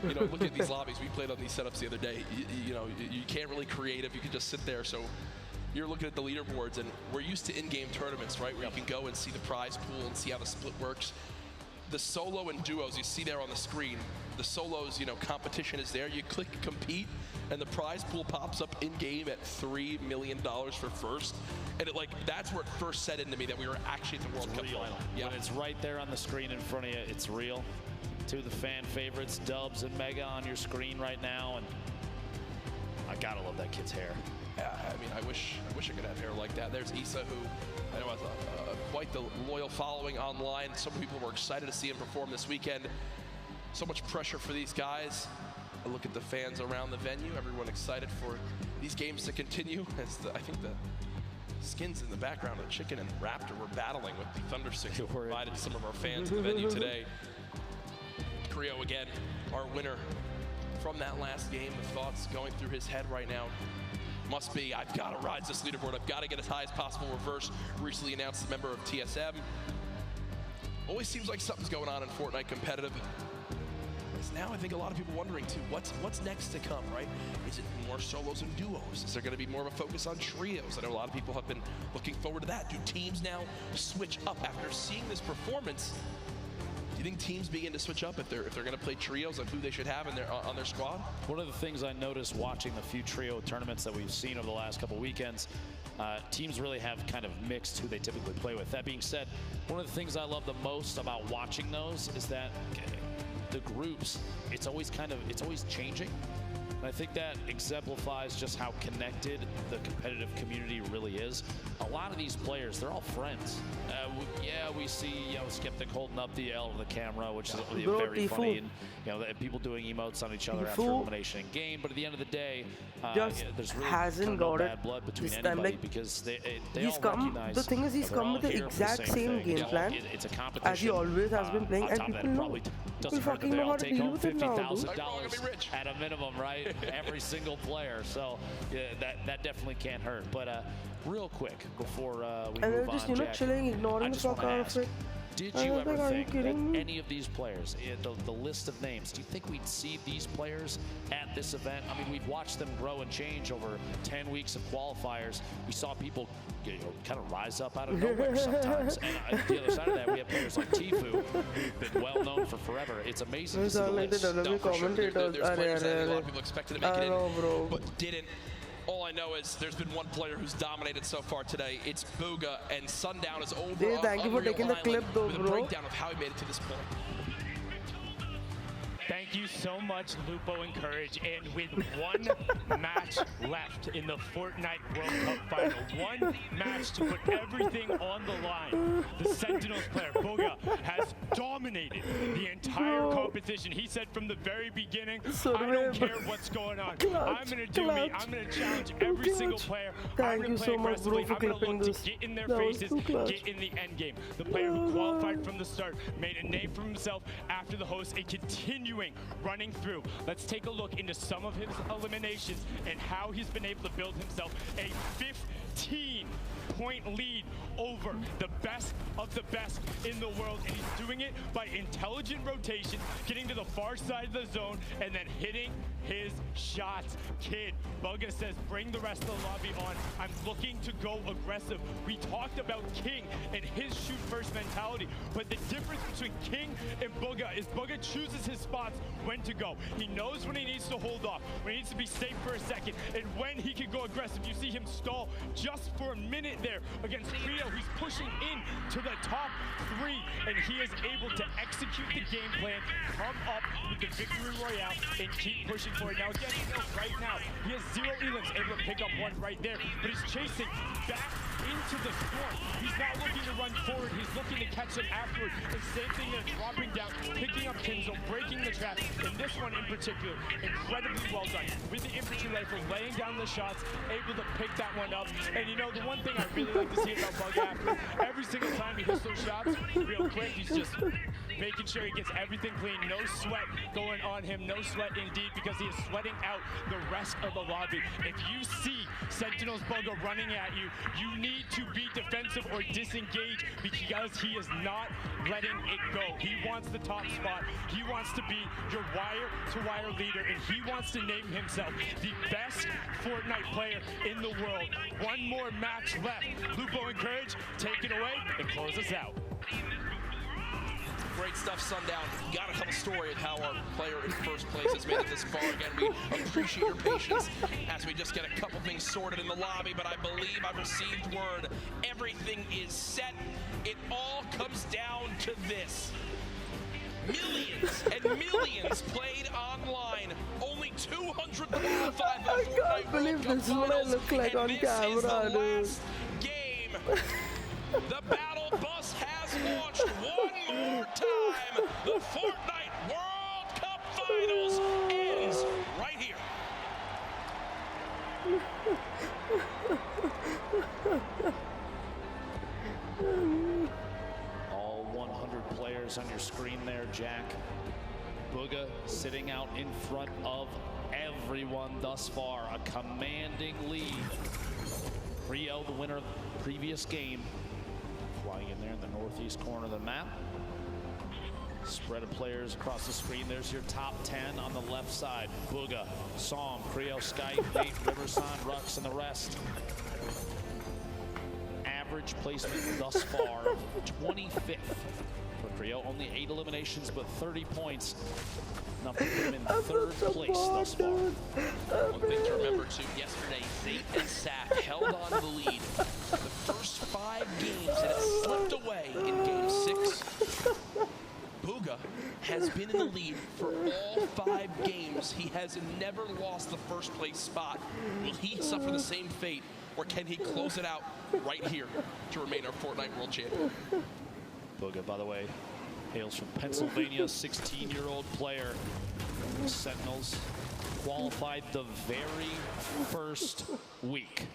you know, look at these lobbies. We played on these setups the other day. You know, you can't really creative. You can just sit there. So you're looking at the leaderboards, and we're used to in-game tournaments, right? Where you can go and see the prize pool and see how the split works. The solo and duos you see there on the screen, the solos, you know, competition is there. You click compete, and the prize pool pops up in game at $3 million for first. And it, like, that's where it first set into me that we were actually at the World Cup final. Yeah. When it's right there on the screen in front of you, it's real. Two of the fan favorites, Dubs and Mega, on your screen right now, and I gotta love that kid's hair. Yeah, I mean, I wish I could have hair like that. There's Issa, who I know has quite the loyal following online. Some people were excited to see him perform this weekend. So much pressure for these guys. I look at the fans around the venue. Everyone excited for these games to continue. As I think the skins in the background of Chicken and Raptor were battling with the Thunder Six that provided some of our fans in the venue today. Creo again, our winner from that last game. The thoughts going through his head right now must be, I've got to rise this leaderboard. I've got to get as high as possible. Reverse, recently announced member of TSM. Always seems like something's going on in Fortnite competitive. Now I think a lot of people wondering too, what's next to come, right? Is it more solos and duos? Is there going to be more of a focus on trios? I know a lot of people have been looking forward to that. Do teams now switch up after seeing this performance? Do you think teams begin to switch up if they're going to play trios on who they should have in on their squad? One of the things I noticed watching the few trio tournaments that we've seen over the last couple weekends, teams really have kind of mixed who they typically play with. That being said, one of the things I love the most about watching those is that the groups, it's always changing. And I think that exemplifies just how connected the competitive community really is. A lot of these players, they're all friends. We see Skeptic holding up the L to the camera, which is very funny, and people doing emotes on each other after elimination in game. But at the end of the day, there's really hasn't no got bad blood between anybody because they all recognize. The thing is, he's come with the exact same game plan it's a competition, as he always has been playing, and people know. Doesn't hurt that they all take home $50,000 at a minimum, right? Every single player. So yeah, that definitely can't hurt. But real quick before we move on, just Jack, chilling, ignoring I the just want fuck to out ask, of it. did you ever think that any of these players, the list of names, do you think we'd see these players at this event? I mean, we've watched them grow and change over 10 weeks of qualifiers. We saw people kind of rise up out of nowhere sometimes. And the other side of that, we have players like Tfue, who've been well known for forever. It's amazing to see the list. There's players that a lot of people expected to make it in, but didn't. All I know is there's been one player who's dominated so far today. It's Booga, and Sundown is over. Hey, thank you for taking the clip, though, with a breakdown of how he made it to this point. Thank Thank you so much, Lupo and Courage. And with one match left in the Fortnite World Cup final, one match to put everything on the line, the Sentinels player, Booga, has dominated the entire competition. He said from the very beginning, I don't care what's going on. I'm going to do me. I'm going to challenge every single player. I'm going to play aggressively. I'm going to look to get in their faces, get in the end game. The player who qualified from the start made a name for himself after the host and continuing running through. Let's take a look into some of his eliminations and how he's been able to build himself a 15-point lead over the best of the best in the world, and he's doing it by intelligent rotation, getting to the far side of the zone and then hitting his shots. Kid, Bugga says bring the rest of the lobby on. I'm looking to go aggressive. We talked about King and his shoot first mentality, but the difference between King and Bugga is Bugga chooses his spots when to go. He knows when he needs to hold off, when he needs to be safe for a second, and when he can go aggressive. You see him stall just for a minute there against Trio. He's pushing in to the top 3, and he is able to execute the game plan, come up with the victory royale, and keep pushing for it. Now again, right now, he has 0 elims, able to pick up one right there, but he's chasing back into the storm. He's not looking to run forward, he's looking to catch them afterward. The same thing there, dropping down, picking up Kinzo, breaking the trap. And this one in particular, incredibly well done. With the infantry rifle, laying down the shots, able to pick that one up. And you know, the one thing I really like to see about Bugga after, every single time he hits those shots, real quick, he's just making sure he gets everything clean. No sweat going on him, no sweat indeed, because he is sweating out the rest of the lobby. If you see Sentinels Bugga running at you, you need to be defensive or disengage, because he is not letting it go. He wants the top spot. He wants to be your wire-to-wire leader, and he wants to name himself the best Fortnite player in the world. One more match left. Lupo and Courage, take it away and close us out. Great stuff, Sundown. Got to tell a story of how our player in first place has made it this far. Again, we appreciate your patience as we just get a couple things sorted in the lobby, but I believe I've received word. Everything is set. It all comes down to this. Millions and millions played online. Only 200 qualified for the Fortnite World Cup Finals, and this is the last game. The battle bus has launched one more time. The Fortnite World Cup Finals ends right here. All 100 players on your screen there, Jack. Bugga sitting out in front of everyone thus far. A commanding lead. Rio, the winner of the previous game, flying in there in the northeast corner of the map. Spread of players across the screen. There's your top 10 on the left side. Bugga, Psalm, Creo, Skype, Nate, Riverson, Rux, and the rest. Average placement thus far, 25th for Creo. Only 8 eliminations, but 30 points. Enough to put him in 3rd place thus far. One thing to remember too, yesterday, Zayt and Sap held on to the lead. The first 5 games, and it slipped away in game 6. Bugga has been in the lead for all 5 games. He has never lost the first place spot. Will he suffer the same fate, or can he close it out right here to remain our Fortnite World Champion? Bugga, by the way, hails from Pennsylvania, 16-year-old player. Sentinels qualified the very first week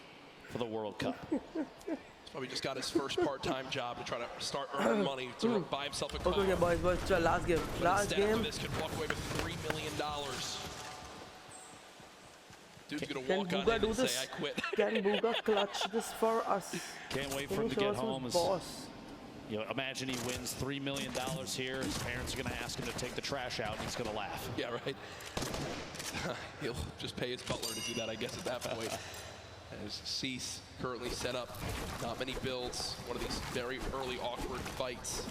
for the World Cup. He's probably just got his first part-time job to try to start earning money to buy himself a car. Okay, boys, last game. Last game. After this, could walk away with $3 million. Dude's gonna walk on in and say, I quit. Can Bugga clutch this for us? Can't wait for him to get home. You know, imagine he wins $3 million here. His parents are going to ask him to take the trash out, and he's going to laugh. Yeah, right. He'll just pay his butler to do that, I guess, at that point. As Cease currently set up, not many builds. One of these very early awkward fights.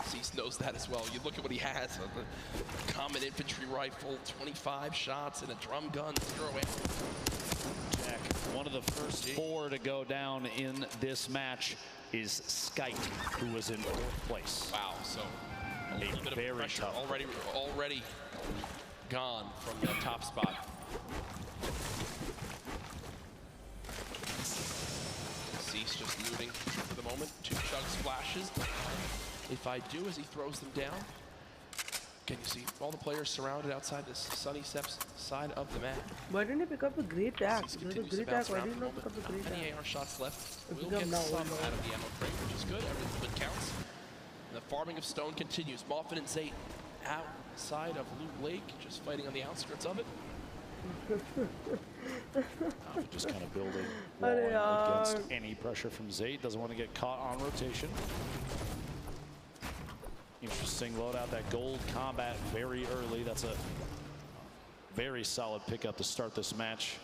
Cease knows that as well. You look at what he has: a common infantry rifle, 25 shots, and a drum gun, 0 ammo. Jack, one of the first 4 to go down in this match is Skype, who was in 4th place. Wow, so a little bit of pressure already gone from the top spot. Cease just looting for the moment. 2 chug splashes. If I do, as he throws them down, can you see all the players surrounded outside this Sunny Steps side of the map? Why didn't he pick up the great tag? There's a great tag. Why did he not pick up the great Many tag? AR shots left. We'll get some out of the ammo crate, which is good. Every bit counts. The farming of stone continues. Moffin and Zayt outside of Loot Lake, just fighting on the outskirts of it. Just kind of building wall against any pressure from Zayt. Doesn't want to get caught on rotation. Interesting loadout, that gold combat very early. That's a very solid pickup to start this match.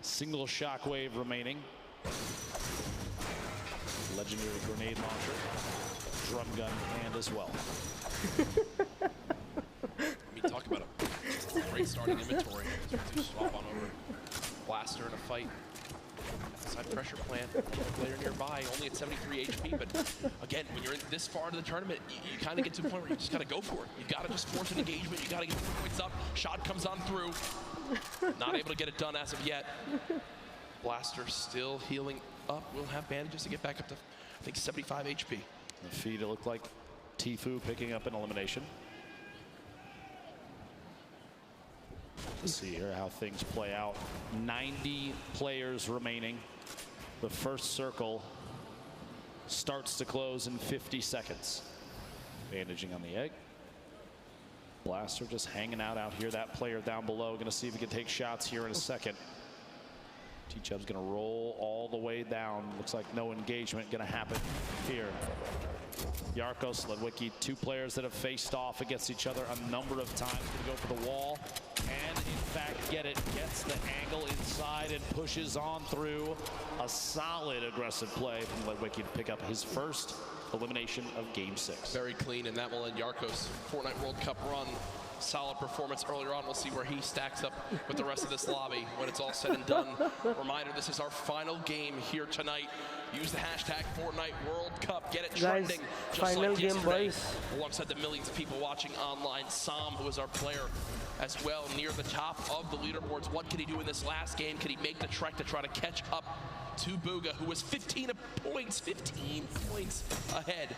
Single shockwave remaining. Legendary grenade launcher. Drum gun hand as well. I mean, talk about a great starting inventory. To swap on over. Blaster in a fight. Side pressure plant, player nearby, only at 73 HP, but again, when you're in this far into the tournament, you kind of get to a point where you just got to go for it. You got to just force an engagement, you got to get the points up, shot comes on through. Not able to get it done as of yet. Blaster still healing up, will have bandages to get back up to, I think, 75 HP. The feed, it looked like Tfue picking up an elimination. Let's see here how things play out. 90 players remaining. The first circle starts to close in 50 seconds. Bandaging on the egg. Blaster just hanging out here. That player down below. Going to see if he can take shots here in a second. T-Chub's going to roll all the way down. Looks like no engagement going to happen here. Yarkos, Ledwicki, 2 players that have faced off against each other a number of times. Going to go for the wall and in fact get it. Gets the angle inside and pushes on through. A solid aggressive play from Ledwicki to pick up his first elimination of Game 6. Very clean, and that will end Yarkos' Fortnite World Cup run. Solid performance earlier on. We'll see where he stacks up with the rest of this lobby when it's all said and done. Reminder, this is our final game here tonight. Use the hashtag Fortnite World Cup. Get it trending. Guys, just final like game, yesterday. boys. Alongside the millions of people watching online. Sam, who is our player as well, near the top of the leaderboards. What can he do in this last game? Can he make the trek to try to catch up to Bugha, who was 15 points ahead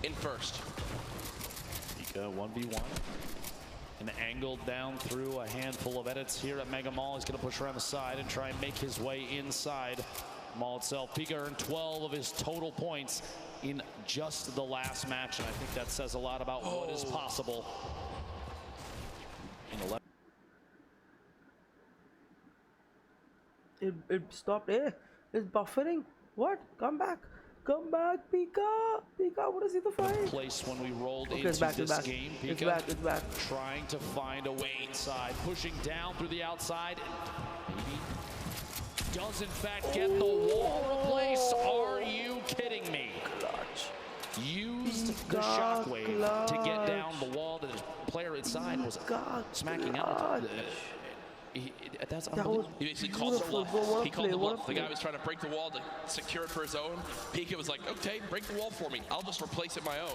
in first? Pika 1v1. And angled down through a handful of edits here at Mega Mall. He's going to push around the side and try and make his way inside Mall itself. Pika earned 12 of his total points in just the last match, and I think that says a lot about what is possible. It stopped. Hey, it's buffering. What? Come back. Come back, Pika. Pika, I want to see the fight. Place when we rolled into it's back, this it's back. game. It's Pika back, it's back. Trying to find a way inside, pushing down through the outside. Maybe does in fact get the wall replaced. Are you kidding me? Clutch. Used the shockwave to get down the wall. The player inside was smacking out. That's unbelievable. He basically called the bluff. He called the bluff. The guy was trying to break the wall to secure it for his own. Pika was like, okay, break the wall for me. I'll just replace it my own.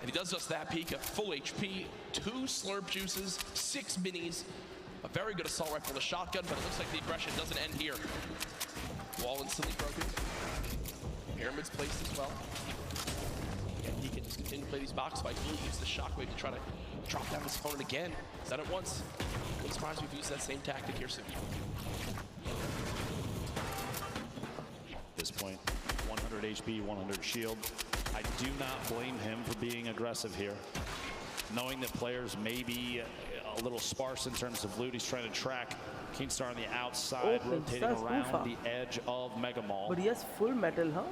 And he does just that. Pika, full HP, 2 slurp juices, 6 minis, a very good assault rifle, a shotgun, but it looks like the aggression doesn't end here. Wall instantly broken. Pyramid's placed as well. And he can just continue to play these box fights. Really use the shockwave to try to drop down his opponent again. He's done it once. Wouldn't surprise me if we use that same tactic here soon. At this point, 100 HP, 100 shield. I do not blame him for being aggressive here. Knowing that players may be a little sparse in terms of loot, he's trying to track Keemstar on the outside, rotating around the edge of Mega Mall. But he has full metal, huh?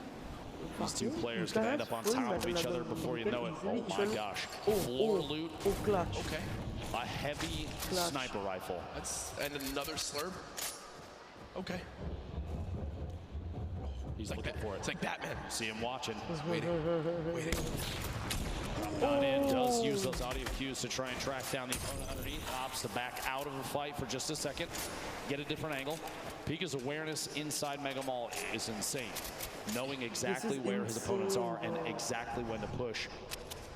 These 2 players can end up on top of each other before you know it. Oh my gosh. Floor loot. Clutch. Okay. A heavy sniper rifle. And another slurp. Okay. He's looking for it. It's like Batman. See him watching. He's waiting. Waiting. Not in, does use those audio cues to try and track down the opponent underneath. Opts to back out of the fight for just a second. Get a different angle. Pika's awareness inside Mega Mall is insane. Knowing exactly where his opponents are and exactly when to push.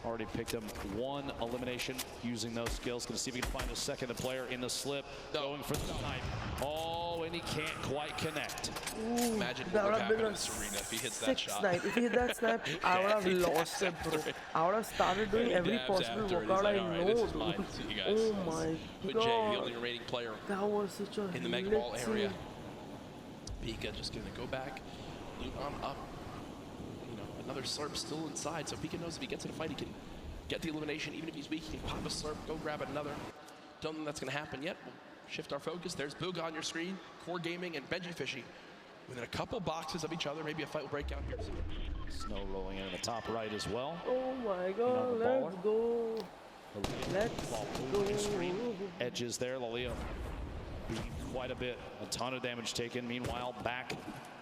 Already picked him one elimination using those skills. Gonna see if he can find a second player in the slip. Going for the snipe. Oh, and he can't quite connect. Ooh, Imagine what would happen in Serena if he hits that shot. Snipe. If he hit that snipe, I would have lost it, bro. I would have started doing every possible workout I know, dude. Oh my But Jay, the god. only remaining player That was such a in the Mega Ball lit area. scene. Pika just gonna go back, loot on up. You know, another slurp still inside, so Pika knows if he gets in a fight, he can get the elimination. Even if he's weak, he can pop a slurp, go grab another. Don't think that's gonna happen yet. We'll shift our focus. There's Booga on your screen, Core Gaming, and Benji Fishy. Within a couple boxes of each other, maybe a fight will break out here. Snow rolling in the top right as well. Oh my god, let's go. Let's go. Edges there, Lalio beating quite a bit. A ton of damage taken. Meanwhile, back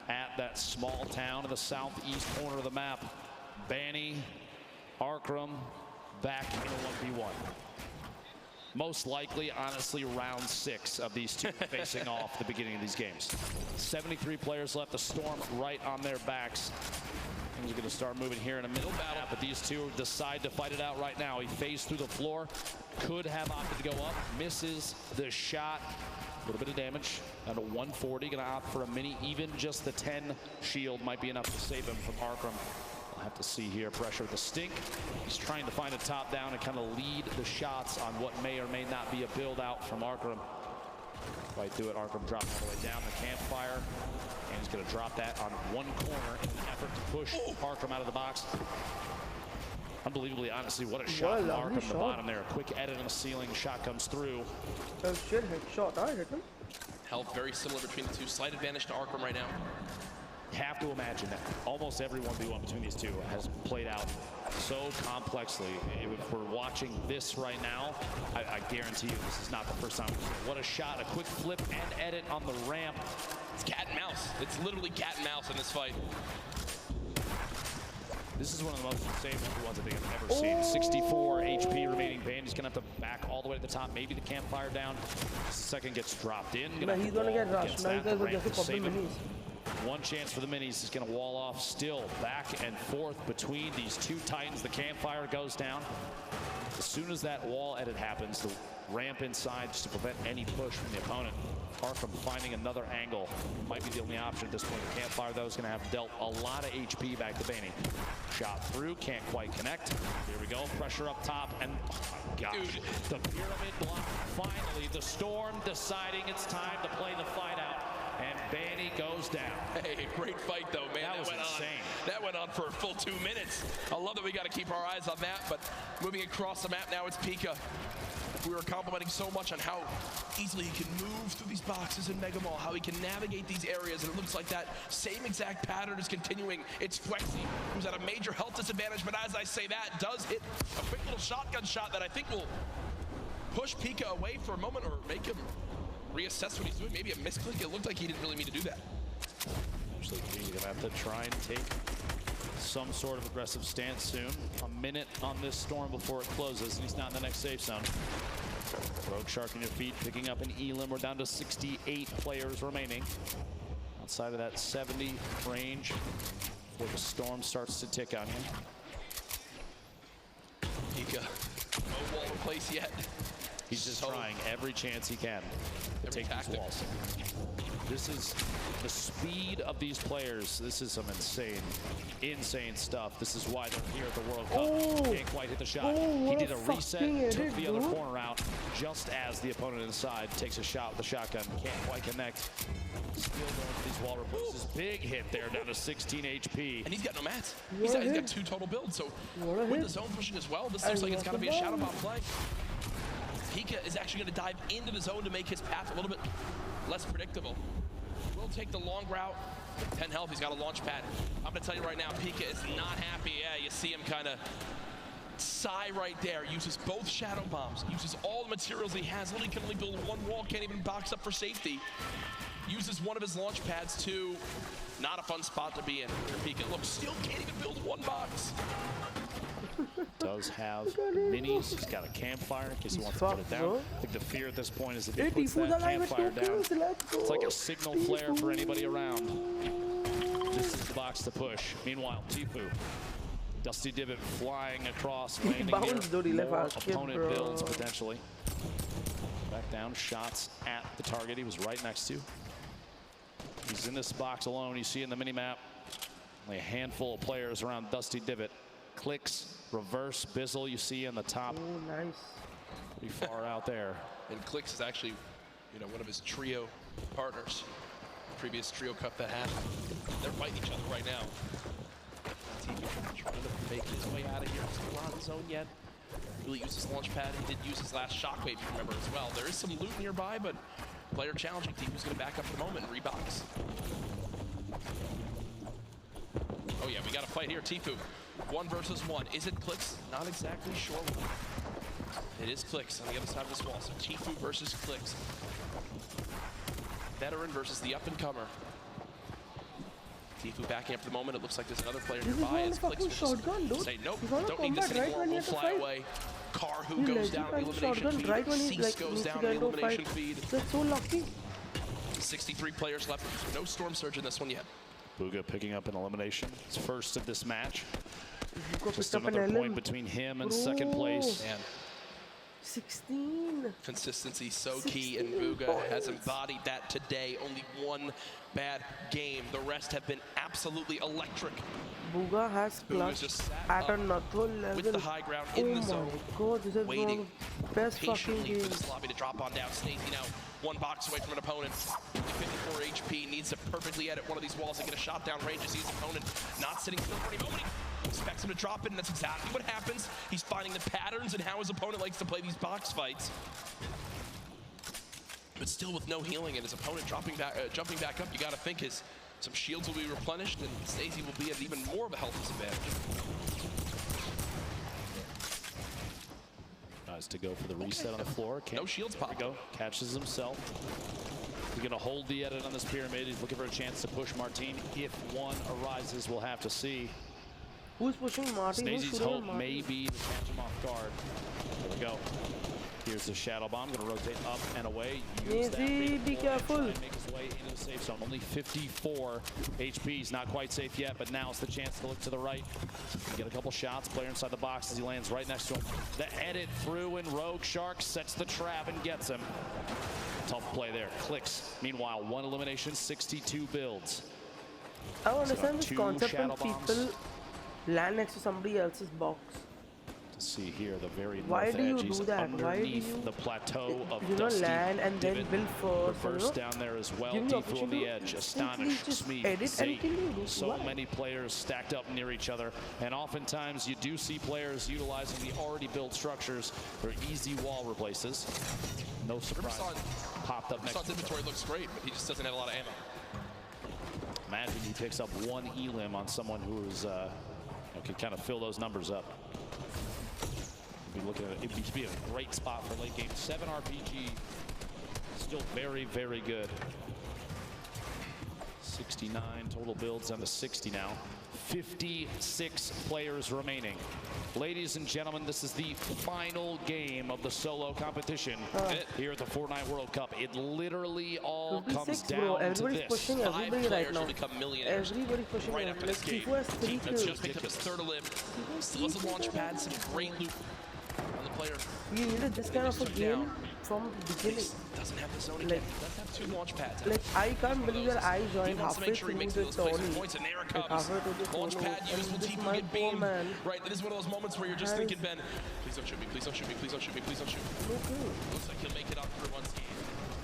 at that small town in the southeast corner of the map, Banny, Arkram, back in a 1v1. Most likely, honestly, round 6 of these two facing off the beginning of these games. 73 players left. The Storm right on their backs. Things are going to start moving here in a middle battle, but these two decide to fight it out right now. He phased through the floor, could have opted to go up, misses the shot. A little bit of damage, down to 140. Going to opt for a mini. Even just the 10 shield might be enough to save him from Arkram. We'll have to see here. Pressure with the Stink. He's trying to find a top down and kind of lead the shots on what may or may not be a build out from Arkram. Right through it. Arkram dropping all the way down the campfire. And he's going to drop that on one corner in an effort to push Arkram out of the box. Unbelievably, honestly, what a shot from Arkram at the bottom there. A quick edit on the ceiling. Shot comes through. Oh shit, headshot. I hit him. Health very similar between the two. Slight advantage to Arkram right now. You have to imagine that almost every 1v1 between these two has played out so complexly. If we're watching this right now, I guarantee you this is not the first time. What a shot, a quick flip and edit on the ramp. It's cat and mouse. It's literally cat and mouse in this fight. This is one of the most insane ones I think I've ever seen. 64 HP remaining. Bandy's gonna have to back all the way to the top. Maybe the campfire down. The second gets dropped in. No, he's gonna get rushed. Now you guys will get to pop the minis. One chance for the minis. He's going to wall off. Still back and forth between these two titans. The campfire goes down. As soon as that wall edit happens, the ramp inside just to prevent any push from the opponent. Arkram finding another angle might be the only option at this point. The campfire, though, is going to have dealt a lot of HP back to Banny. Shot through, can't quite connect. Here we go. Pressure up top, and oh my gosh, dude, the pyramid block. Finally, the Storm deciding it's time to play the fight out. And Banny goes down. Hey, great fight though, man. That was insane. That went on for a full 2 minutes. I love that we got to keep our eyes on that, but moving across the map now, it's Pika. We were complimenting so much on how easily he can move through these boxes in Mega Mall, how he can navigate these areas, and it looks like that same exact pattern is continuing. It's Flexi, who's at a major health disadvantage, but as I say that, does hit a quick little shotgun shot that I think will push Pika away for a moment or make him reassess what he's doing. Maybe a misclick. It looked like he didn't really mean to do that. Actually, he's going to have to try and take some sort of aggressive stance soon. A minute on this Storm before it closes, and he's not in the next safe zone. Rogue Shark on your feet, picking up an Elim. We're down to 68 players remaining. Outside of that 70 range before the Storm starts to tick on you. Pika, no wall in place yet. He's just trying every chance he can to take these walls. This is the speed of these players. This is some insane stuff. This is why they're here at the World Cup. Can't quite hit the shot. He did a reset, took the other corner out, just as the opponent inside takes a shot with the shotgun. Can't quite connect. Still going for these wall repulses. Big hit there, down to 16 HP. And he's got no mats. He's got 2 total builds. So with the zone pushing as well, this looks like it's got to be a Shadow Bomb play. Pika is actually going to dive into the zone to make his path a little bit less predictable. Will take the long route. 10 health, he's got a launch pad. I'm going to tell you right now, Pika is not happy. Yeah, you see him kind of sigh right there. Uses both Shadow Bombs. Uses all the materials he has. Literally can only build one wall. Can't even box up for safety. Uses one of his launch pads too. Not a fun spot to be in. Pika, look, still can't even build one box. Does have minis. He's got a campfire in case he wants to put it down. I think the fear at this point is if he puts that campfire down, it's like a signal flare for anybody around. This is the box to push. Meanwhile, Tifu Dusty Divot flying across, landing bounced, near dude, he left more our kid, opponent bro. builds potentially. Back down, shots at the target he was right next to. He's in this box alone. You see in the mini-map, only a handful of players around Dusty Divot. Clicks, reverse, Bizzle you see in the top. Oh, nice. Pretty far out there. And Clicks is actually, you know, one of his trio partners. Previous trio cup that happened. They're fighting each other right now. TV trying to make his way out of here. He's not on his own yet. Really used his launch pad. He did use his last shockwave, if you remember, as well. There is some loot nearby, but player challenging team who's going to back up for the moment and rebox. Oh yeah, we got a fight here. Tfue, 1 versus 1. Is it Clicks? Not exactly sure. It is Clicks on the other side of this wall. So Tfue versus Clicks. Veteran versus the up-and-comer. Tfue backing up for the moment. It looks like there's another player nearby. It's Clicks shotgun, dude. say, nope, He's on a don't need this combat right anymore. when he We'll had to fly fight. away. Carhu He goes down the legit elimination shotgun feed. right when he's Cease like goes needs to down get the into a elimination fight. feed. That's so lucky. 63 players left. No Storm Surge in this one yet. Bugha picking up an elimination. It's first of this match. Bugha Just picked up another an point LM. between him and Bro. second place. Man, 16. consistency so key, and Bugha has embodied that today. Only one bad game. The rest have been absolutely electric. Bugha has Bugha's clutched just sat at up another level. with the high ground Oh in the my zone, god, this is one waiting of the best fucking patiently for games. this lobby to drop on down. Snazy now 1 box away from an opponent. 54 HP, needs to perfectly edit one of these walls and get a shot down range as his opponent not sitting still for any moment. He expects him to drop it, and that's exactly what happens. He's finding the patterns and how his opponent likes to play these box fights. But still with no healing and his opponent jumping back up, you gotta think some shields will be replenished and Snazy will be at even more of a health disadvantage. Tries to go for the reset on the floor. No shields pop. There we go. Catches himself. He's going to hold the edit on this pyramid. He's looking for a chance to push Martine. If one arises, we'll have to see. Who's pushing Martin? Snazy's hope may be to catch him off guard. There we go. Here's the shadow bomb. Going to rotate up and away. Use that Snazy, be careful. and make his way into the safe zone. Only 54 HP. He's not quite safe yet, but now's the chance to look to the right. Get a couple shots. Player inside the box as he lands right next to him. The edit through, and Rogue Shark sets the trap and gets him. Tough play there. Clicks. Meanwhile, 1 elimination, 62 builds. I don't understand this two concept when shadow bombs. people land next to somebody else's box. To see here, the very Why north do you edge. He's do that? Why do underneath you, the plateau of you know, Dusty land and then Divot. build first? Reverse You know? down there as well. Give me Tfue on the opportunity edge. to Astonish, just Smeed, edit and Zate. kill you. So Why? many players stacked up near each other, and oftentimes you do see players utilizing the already built structures for easy wall replaces. No surprise. Popped up next to inventory looks great, but he just doesn't have a lot of ammo. Imagine he picks up 1 elim on someone who is can kind of fill those numbers up. Be looking at it. It'd be a great spot for late game. 7 RPG, still very, very good. 69 total builds down to 60 now. 56 players remaining. Ladies and gentlemen, this is the final game of the solo competition here at the Fortnite World Cup. It literally all comes down to Everybody's this. pushing 5 everybody players right now. will become millionaires Everybody's pushing right right after now. this game. Tfue has 3 Tfue kills. just picked up his 3rd elim. Still has a launch pad, some great loot on the player. You needed this kind of a game from the beginning. Doesn't have the zone again. Like, Does have 2 launch pads. Like, I can't believe that I He joined wants to halfway make sure he through makes the those placement tourney. points, and there it Like, comes. halfway through the Launch tourney. pad used, will And this Tfue my get poor beamed? man. Right, this is one of those moments where you're just thinking, Ben, please don't shoot me, please don't shoot me, please don't shoot me, please don't shoot me. Okay. Looks like he'll make it up through one scheme.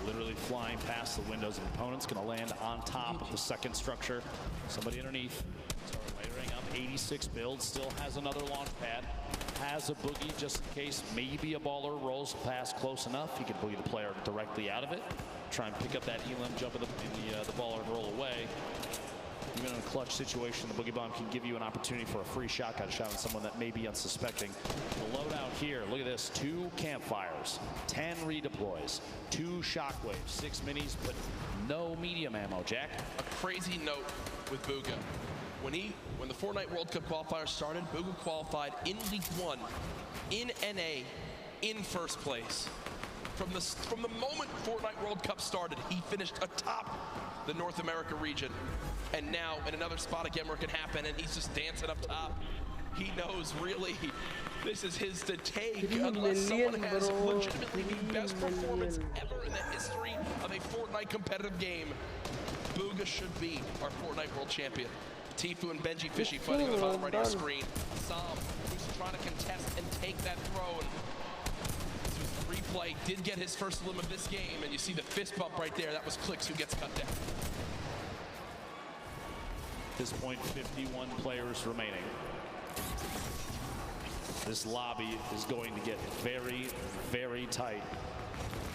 Literally flying past the windows of opponents, going to land on top of the second structure. Somebody underneath. Started layering up 86 builds, still has another launch pad. Has a boogie just in case maybe a baller rolls past close enough. He can boogie the player directly out of it. Try and pick up that elim, jump in the baller and roll away. Even in a clutch situation, the boogie bomb can give you an opportunity for a free shotgun shot on someone that may be unsuspecting. The loadout here, look at this, 2 campfires, 10 redeploys, 2 shockwaves, 6 minis, but no medium ammo, Jack. A crazy note with Bugha. When the Fortnite World Cup qualifiers started, Bugha qualified in League 1, in NA, in first place. From the moment Fortnite World Cup started, he finished atop the North America region. And now in another spot again where it can happen, and he's just dancing up top. He knows really this is his to take unless someone has legitimately the best performance ever in the history of a Fortnite competitive game. Booga should be our Fortnite world champion. Tfue and Benji Fishy fighting on the bottom right of your screen. Sam, who's trying to contest and take that throw. And this was replay, did get his first limb of this game, and you see the fist bump right there. That was Clicks who gets cut down. At this point, 51 players remaining. This lobby is going to get very, very tight.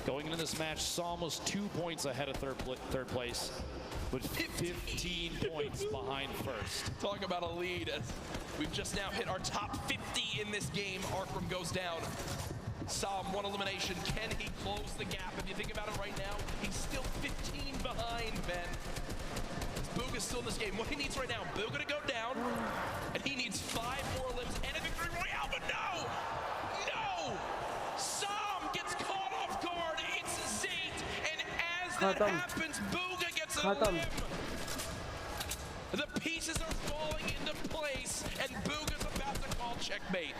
Going into this match, Psalm was 2 points ahead of third place, but 15 points behind first. Talk about a lead. We've just now hit our top 50 in this game. Arkram goes down. Psalm, one elimination. Can he close the gap? If you think about it right now, he's still 15 behind, Ben. Booga's still in this game. What he needs right now, Booga to go down, and he needs 5 more limbs and a victory royale, but no! No! Psalm gets caught off guard. It's Zayt, and as that happens, Booga gets a limb. The pieces are falling into place, and Booga's about to call checkmate.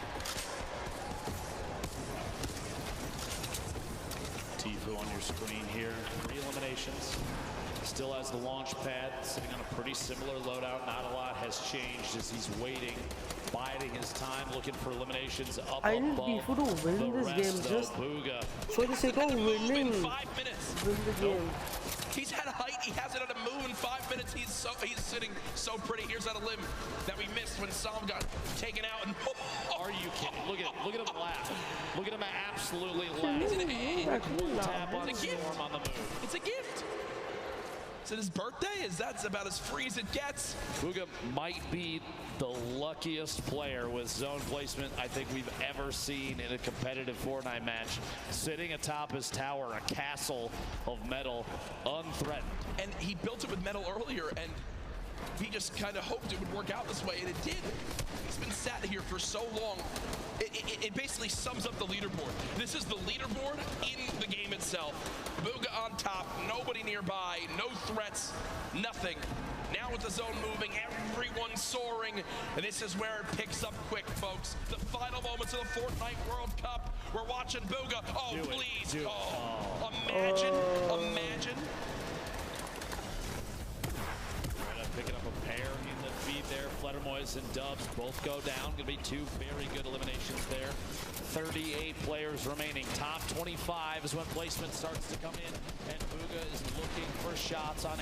Tfue on your screen here. 3 eliminations. Still has the launch pad, sitting on a pretty similar loadout. Not a lot has changed as he's waiting, biding his time, looking for eliminations up above. I need Tfue to win this game, just Booga. for the sake of winning. 5 minutes. Win the game. He's had a height, he hasn't had a move in 5 minutes. He's sitting so pretty. Here's that a limb that we missed when Psalm got taken out. And are you kidding? Look at him laugh. Look at him absolutely laugh. Tap on Storm on the move. It's a gift. Is it his birthday? That's about as free as it gets. Booga might be the luckiest player with zone placement I think we've ever seen in a competitive Fortnite match. Sitting atop his tower, a castle of metal, unthreatened. And he built it with metal earlier, and he just kind of hoped it would work out this way, and it did. He's been sat here for so long. It basically sums up the leaderboard. This is the leaderboard in the game itself. Booga on top, nobody nearby, no threats, nothing. Now with the zone moving, everyone soaring. And this is where it picks up quick, folks. The final moments of the Fortnite World Cup. We're watching Booga. Oh, please. Oh, imagine. Picking up a pair in the feed there. Fledermois and Dubs both go down. Going to be 2 very good eliminations there. 38 players remaining. Top 25 is when placement starts to come in. And Booga is looking for shots on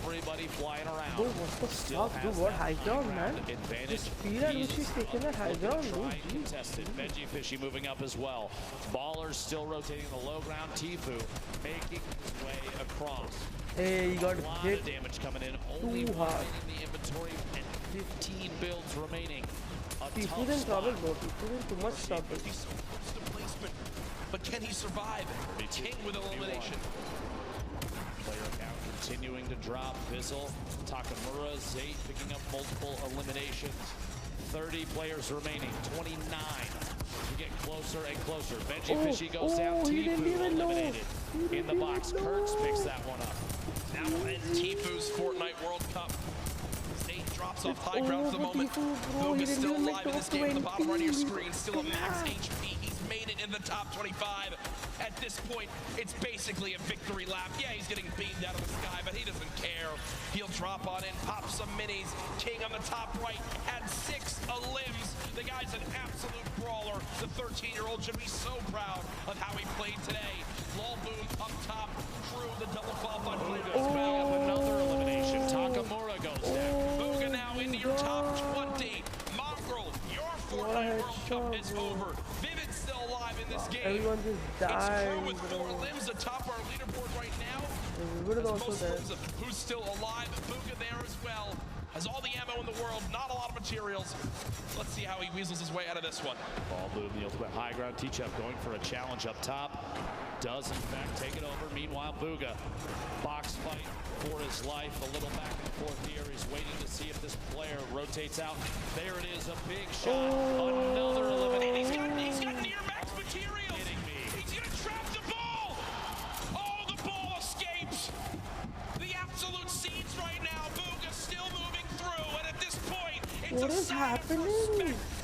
everybody flying around. Dude, what's the stuff? Dude, what high ground, man? The speed at which he's taking that high ground, dude. Contested. Benji Fishy moving up as well. Ballers still rotating the low ground. Tfue making his way across. Hey, you got a lot of damage coming in. Only one in the inventory and 15 builds remaining. Tfue in trouble, bro. Tfue in too much trouble. He's so close to placement, but can he survive? King with elimination. Player count continuing to drop. Fizzle, Takamura, Zayt picking up multiple eliminations. 30 players remaining. 29. We get closer and closer. Benji Fishy goes down. Tfue eliminated. In the box, Kurtz picks that one up. Now ends Tfue's Fortnite World Cup. Zayt drops off high ground for the moment. Booga's still alive in this game at the bottom right of your screen. Still a max HP. He's made it in the top 25. At this point, it's basically a victory lap. Yeah, he's getting beamed out of the sky, but he doesn't care. He'll drop on in, pop some minis. King on the top right had 6 limbs. The guy's an absolute brawler. The 13-year-old should be so proud of how he played today. Lulboom up top, Crew, the double qualified player. Another elimination. Takamura goes down. Booga now into your top 20. Mongrel, your Fortnite World Cup is over. Vivid's still alive in this game. Everyone just died. It's Crew with 4 limbs atop our leaderboard right now. Who's still alive? Booga there as well. Has all the ammo in the world, not a lot of materials. Let's see how he weasels his way out of this one. Lulboom, the ultimate high ground. T-Chef going for a challenge up top. Does in fact take it over. Meanwhile, Booga, box fight for his life. A little back and forth here. He's waiting to see if this player rotates out. There it is, a big shot. Another elimination. He's got near max materials. Kidding me. He's gonna trap the ball. Oh, the ball escapes. The absolute scenes right now. Booga still moving through, and at this point, it's what a is sign of happening? respect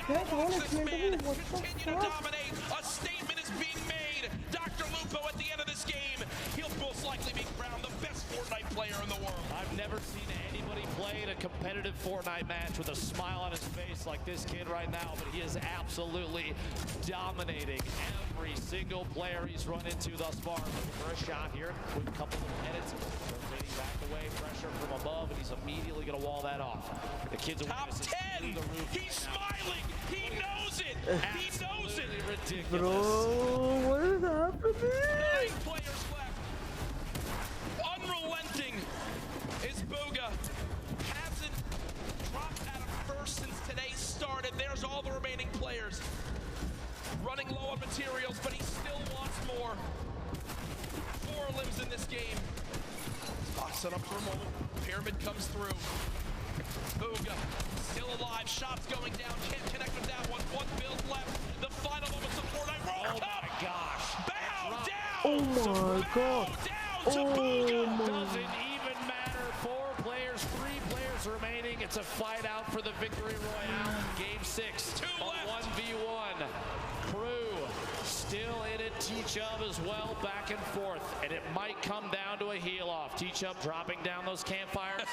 continue to dominate. A statement is being made. Dr. Lupo at the end of this game, he'll most likely be crowned the best Fortnite player in the world. I've never seen anybody play in a competitive Fortnite match with a smile on his face like this kid right now, but he is absolutely dominating every single player he's run into thus far. Looking for a shot here, quick couple of edits, rotating back away, pressure from above, and he's immediately going to wall that off. The kid's top 10. He's smiling. He knows it. He knows it. Ridiculous. Bro, what is happening? 9 players left. Unrelenting is Booga. Hasn't dropped out of first since today started. There's all the remaining players. Running low on materials, but he still wants more. 4 limbs in this game. Box it up for a moment. Pyramid comes through. Booga still alive. Shots going down. Can't connect with that one. 1 build left. The final moments of Fortnite. World Cup. My gosh. Bow down. Oh my god. Doesn't even matter. 4 players, 3 players remaining. It's a fight out for the victory royale. Game 6. 2 left. 1v1. Crew still in it. T-Chubb as well, back and forth. And it might come down to a heel off. T-Chubb dropping down those campfires.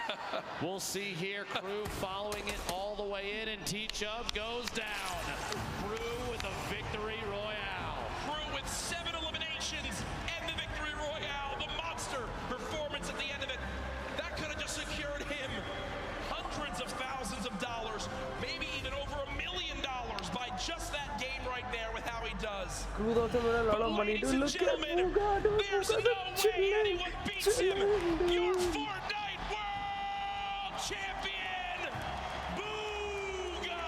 We'll see here. Crew following it all the way in, and T-Chubb goes down. Crew with the victory royale. Crew with 7 eliminations and the victory royale. The monster performance at the end of it. That could have just secured him hundreds of thousands of dollars, maybe even over $1 million by just that game right there with how he does. Crew also made a lot of money. Ladies and gentlemen, there's no way anyone beats him. Your Fortnite World Champion, Booga!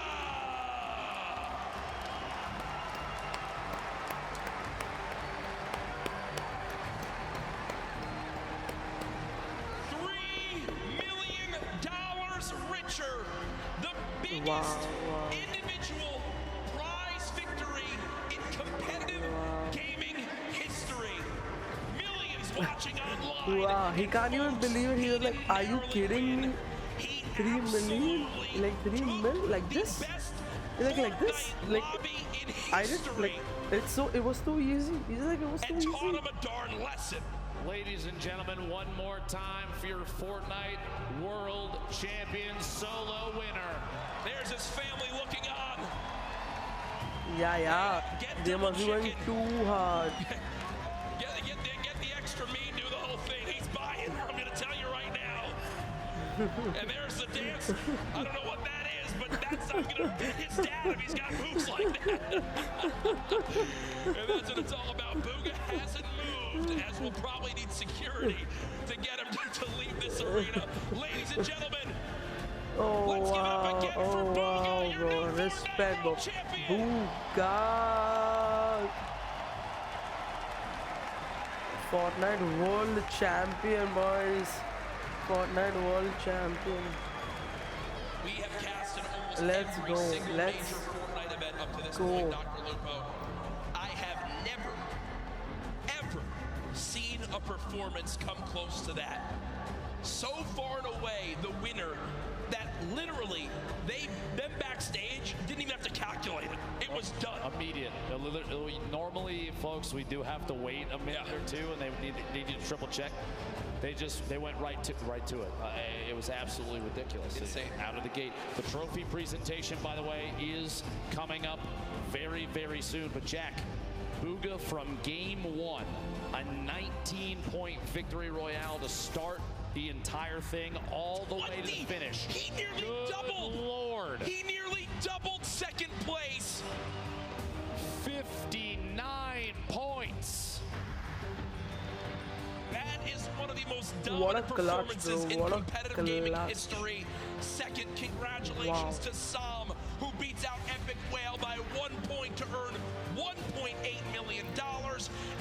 $3 million richer. The biggest individual prize victory in competitive gaming history. Millions watching online. Wow, he can't even believe it. He was like, are you kidding me? 3 million? Like 3 mil? Like this? Like this? Like, I didn't, like, it was too easy. He's like, it was too easy. Taught him a darn lesson. Ladies and gentlemen, one more time for your Fortnite World Champion solo winner. There's his family looking on. Yeah. They must be going too hard. Get the extra mean, do the whole thing. He's buying. I'm going to tell you right now. And there's the dance. I don't know what that is, but that's I'm going to bet his dad if he's got moves like that. And that's what it's all about. Booga hasn't moved, as we'll probably need security to get him to leave this arena. Ladies and gentlemen, let's give it up again for Booga, your new Respect, Fortnite World Champion. Booga. Fortnite World Champion, boys. Fortnite World Champion. We have cast an almost Let's every go. single Let's major Fortnite event up to this go. point, Dr. Lupo. I have never, ever seen a performance come close to that. So far and away, the winner that literally them backstage didn't even have to calculate it. It was done. Immediate. Normally, folks, we do have to wait a minute or two, and they need you to triple check. They went right to it. It was absolutely ridiculous. Insane. Out of the gate. The trophy presentation, by the way, is coming up very, very soon. But Jack, Booga from game 1, a 19-point victory royale to start the entire thing all the way to the finish. He nearly doubled. Lord. He nearly doubled second place. 59 points. That is one of the most dominant performances in competitive gaming history. Second, congratulations to Sam, who beats out Epic Whale by 1 point to earn $1.8 million.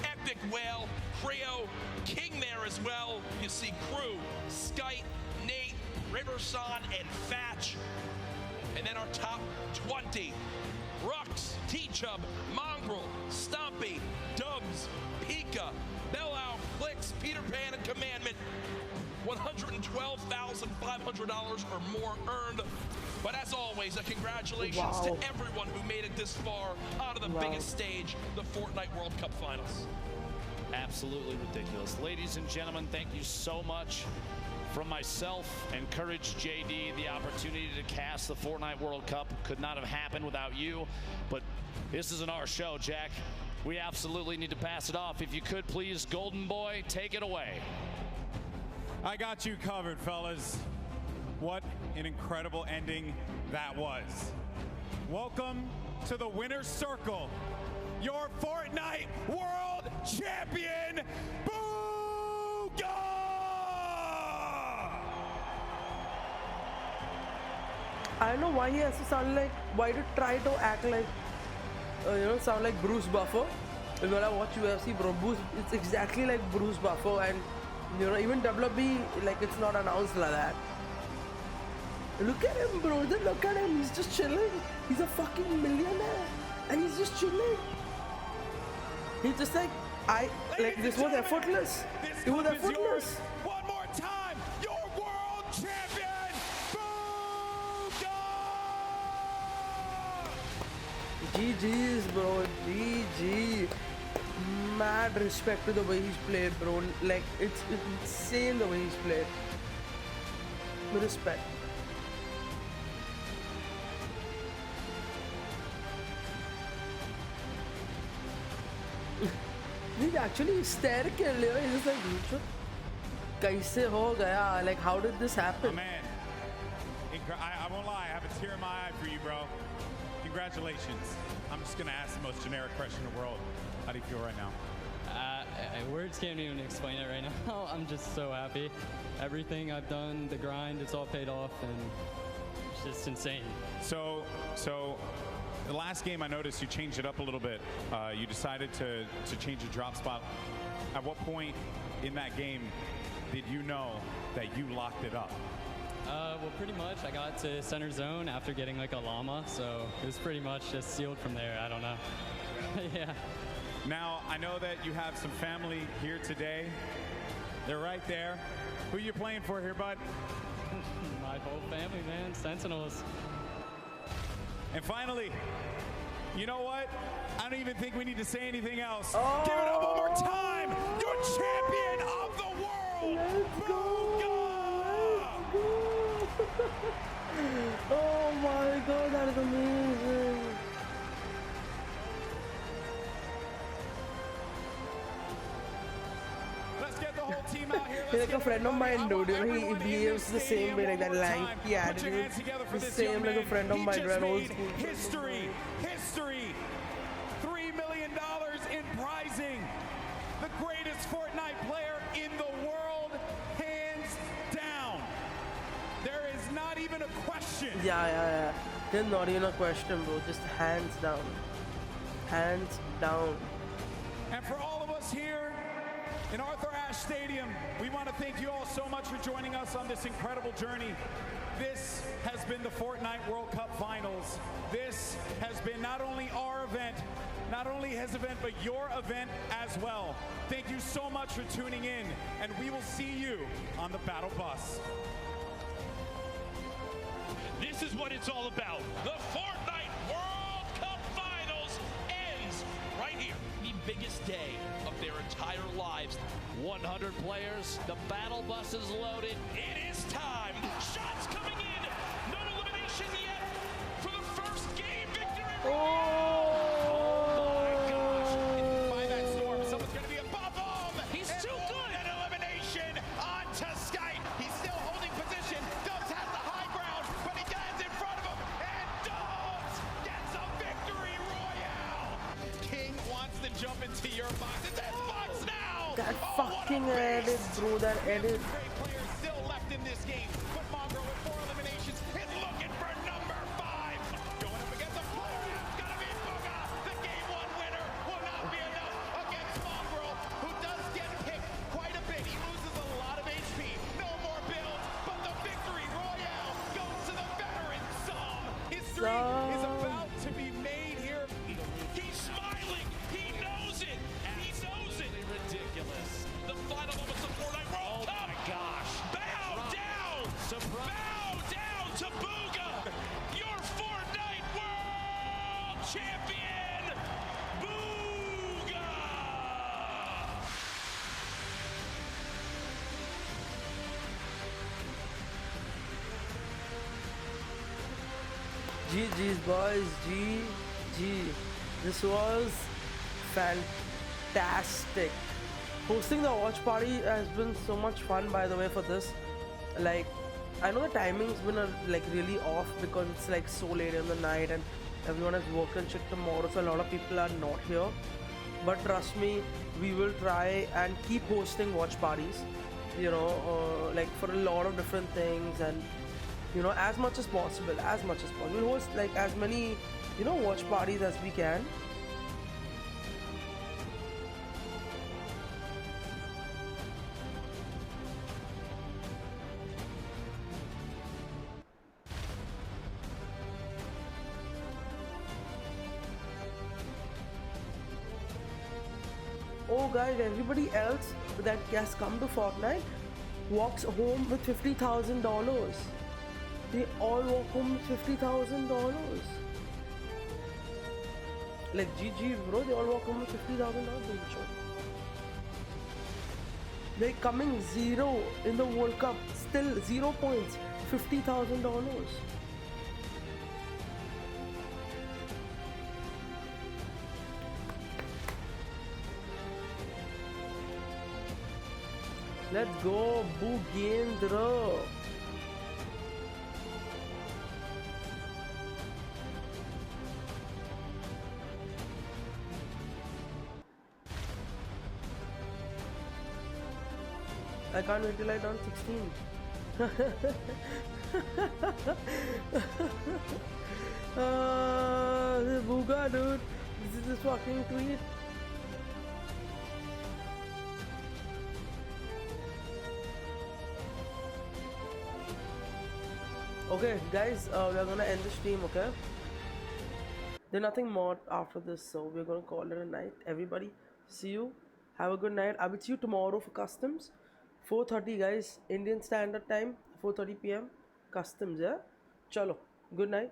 Epic Whale, Creo, King there as well. You see Crew, Skype, Nate, Riverson, and Fatch. And then our top 20, Rux, T-Chub, Mongrel, Stompy, Dubs, Pika, Bellow, Clicks, Peter Pan, and Commandment. $112,500 or more earned. But as always, a congratulations to everyone who made it this far out of the biggest stage, the Fortnite World Cup Finals. Absolutely ridiculous. Ladies and gentlemen, thank you so much. From myself and Courage JD, the opportunity to cast the Fortnite World Cup could not have happened without you. But this isn't our show, Jack. We absolutely need to pass it off. If you could, please, Golden Boy, take it away. I got you covered, fellas. What an incredible ending that was. Welcome to the winner's circle. Your Fortnite World Champion, Booga! I don't know why he has to sound like, why to try to act like, sound like Bruce Buffer. When I watch UFC, bro, it's exactly like Bruce Buffer, and even WWE, like, it's not announced like that. Look at him, bro. Look at him. He's just chilling. He's a fucking millionaire, and he's just chilling. He's just like, this was effortless. It was effortless. One more time, your world champion, Booga! GG's, bro. GG. Mad respect to the way he's played, bro. Like, it's insane the way he's played. Respect. He's actually hysterical. He's just like, kaise ho gaya? Like, how did this happen? Oh, man. I won't lie, I have a tear in my eye for you, bro. Congratulations. I'm just gonna ask the most generic question in the world. How do you feel right now? Words can't even explain it right now. I'm just so happy. Everything I've done, the grind, it's all paid off, and it's just insane. So the last game I noticed you changed it up a little bit. You decided to change the drop spot. At what point in that game did you know that you locked it up? Well, pretty much. I got to center zone after getting like a llama, so it was pretty much just sealed from there. I don't know. Yeah. Now, I know that you have some family here today. They're right there. Who you playing for here, bud? My whole family, man. Sentinels. And finally, you know what? I don't even think we need to say anything else. Give it up one more time. Your champion of the world. Let's go. Oh my God, that is amazing. Let's get the whole team out here. He's like a friend of mine, dude. He behaves the same way, like that lanky attitude. The same like a friend of mine, right? Old school. History. $3 million in prizing. The greatest Fortnite player in the world, hands down. There is not even a question. Yeah. There's not even a question, bro. Just hands down. Hands down. And for all of us here in Arthur Ashe Stadium, we want to thank you all so much for joining us on this incredible journey. This has been the Fortnite World Cup Finals. This has been not only our event, not only his event, but your event as well. Thank you so much for tuning in, and we will see you on the battle bus. This is what it's all about. The Fortnite World Cup Finals ends right here. The biggest day of their entire lives. 100 players, the battle bus is loaded. It is time. Shots coming in. No elimination yet for the first game victory. Oh my gosh. By that storm, someone's going to be above him. He's too good. An elimination onto Skype. He's still holding position. Dubs has the high ground, but he dies in front of him. And Dubs gets a victory royale. King wants to jump into your box. It's his box now. That fucking edit, bro. That edit. Great players still left in this game, but Mongrel with 4 eliminations is looking for number 5. Going up against a player, it's gonna be Booga. The game 1 winner will not be enough against Mongrel, who does get picked quite a bit. He loses a lot of HP, no more builds, but the victory royale goes to the veteran Psalm. History is about to be made here. He's smiling. He knows it. He knows it. Ridiculous. The final moments of Fortnite World Cup. Oh my gosh. GG's boys, GG. This was fantastic. Hosting the watch party has been so much fun, by the way, for this. Like, I know the timing's been like really off because it's like so late in the night and everyone has work and shit tomorrow, so a lot of people are not here. But trust me, we will try and keep hosting watch parties, you know, like for a lot of different things, and you know, as much as possible. We'll host like as many, you know, watch parties as we can. Oh guys, everybody else that has come to Fortnite walks home with $50,000. They all walk home with $50,000. Like GG bro, they all walk home with $50,000. They're coming 0 in the World Cup, still 0 points, $50,000. Let's go, Boogendra. I can't wait till I turn 16. This Booga, dude. This is this fucking tweet. Okay, guys, we're gonna end the stream, okay? There's nothing more after this, so we're gonna call it a night. Everybody, see you. Have a good night. I will see you tomorrow for customs. 4:30, guys, Indian Standard Time, 4:30 p.m. Customs, yeah? Chalo. Good night.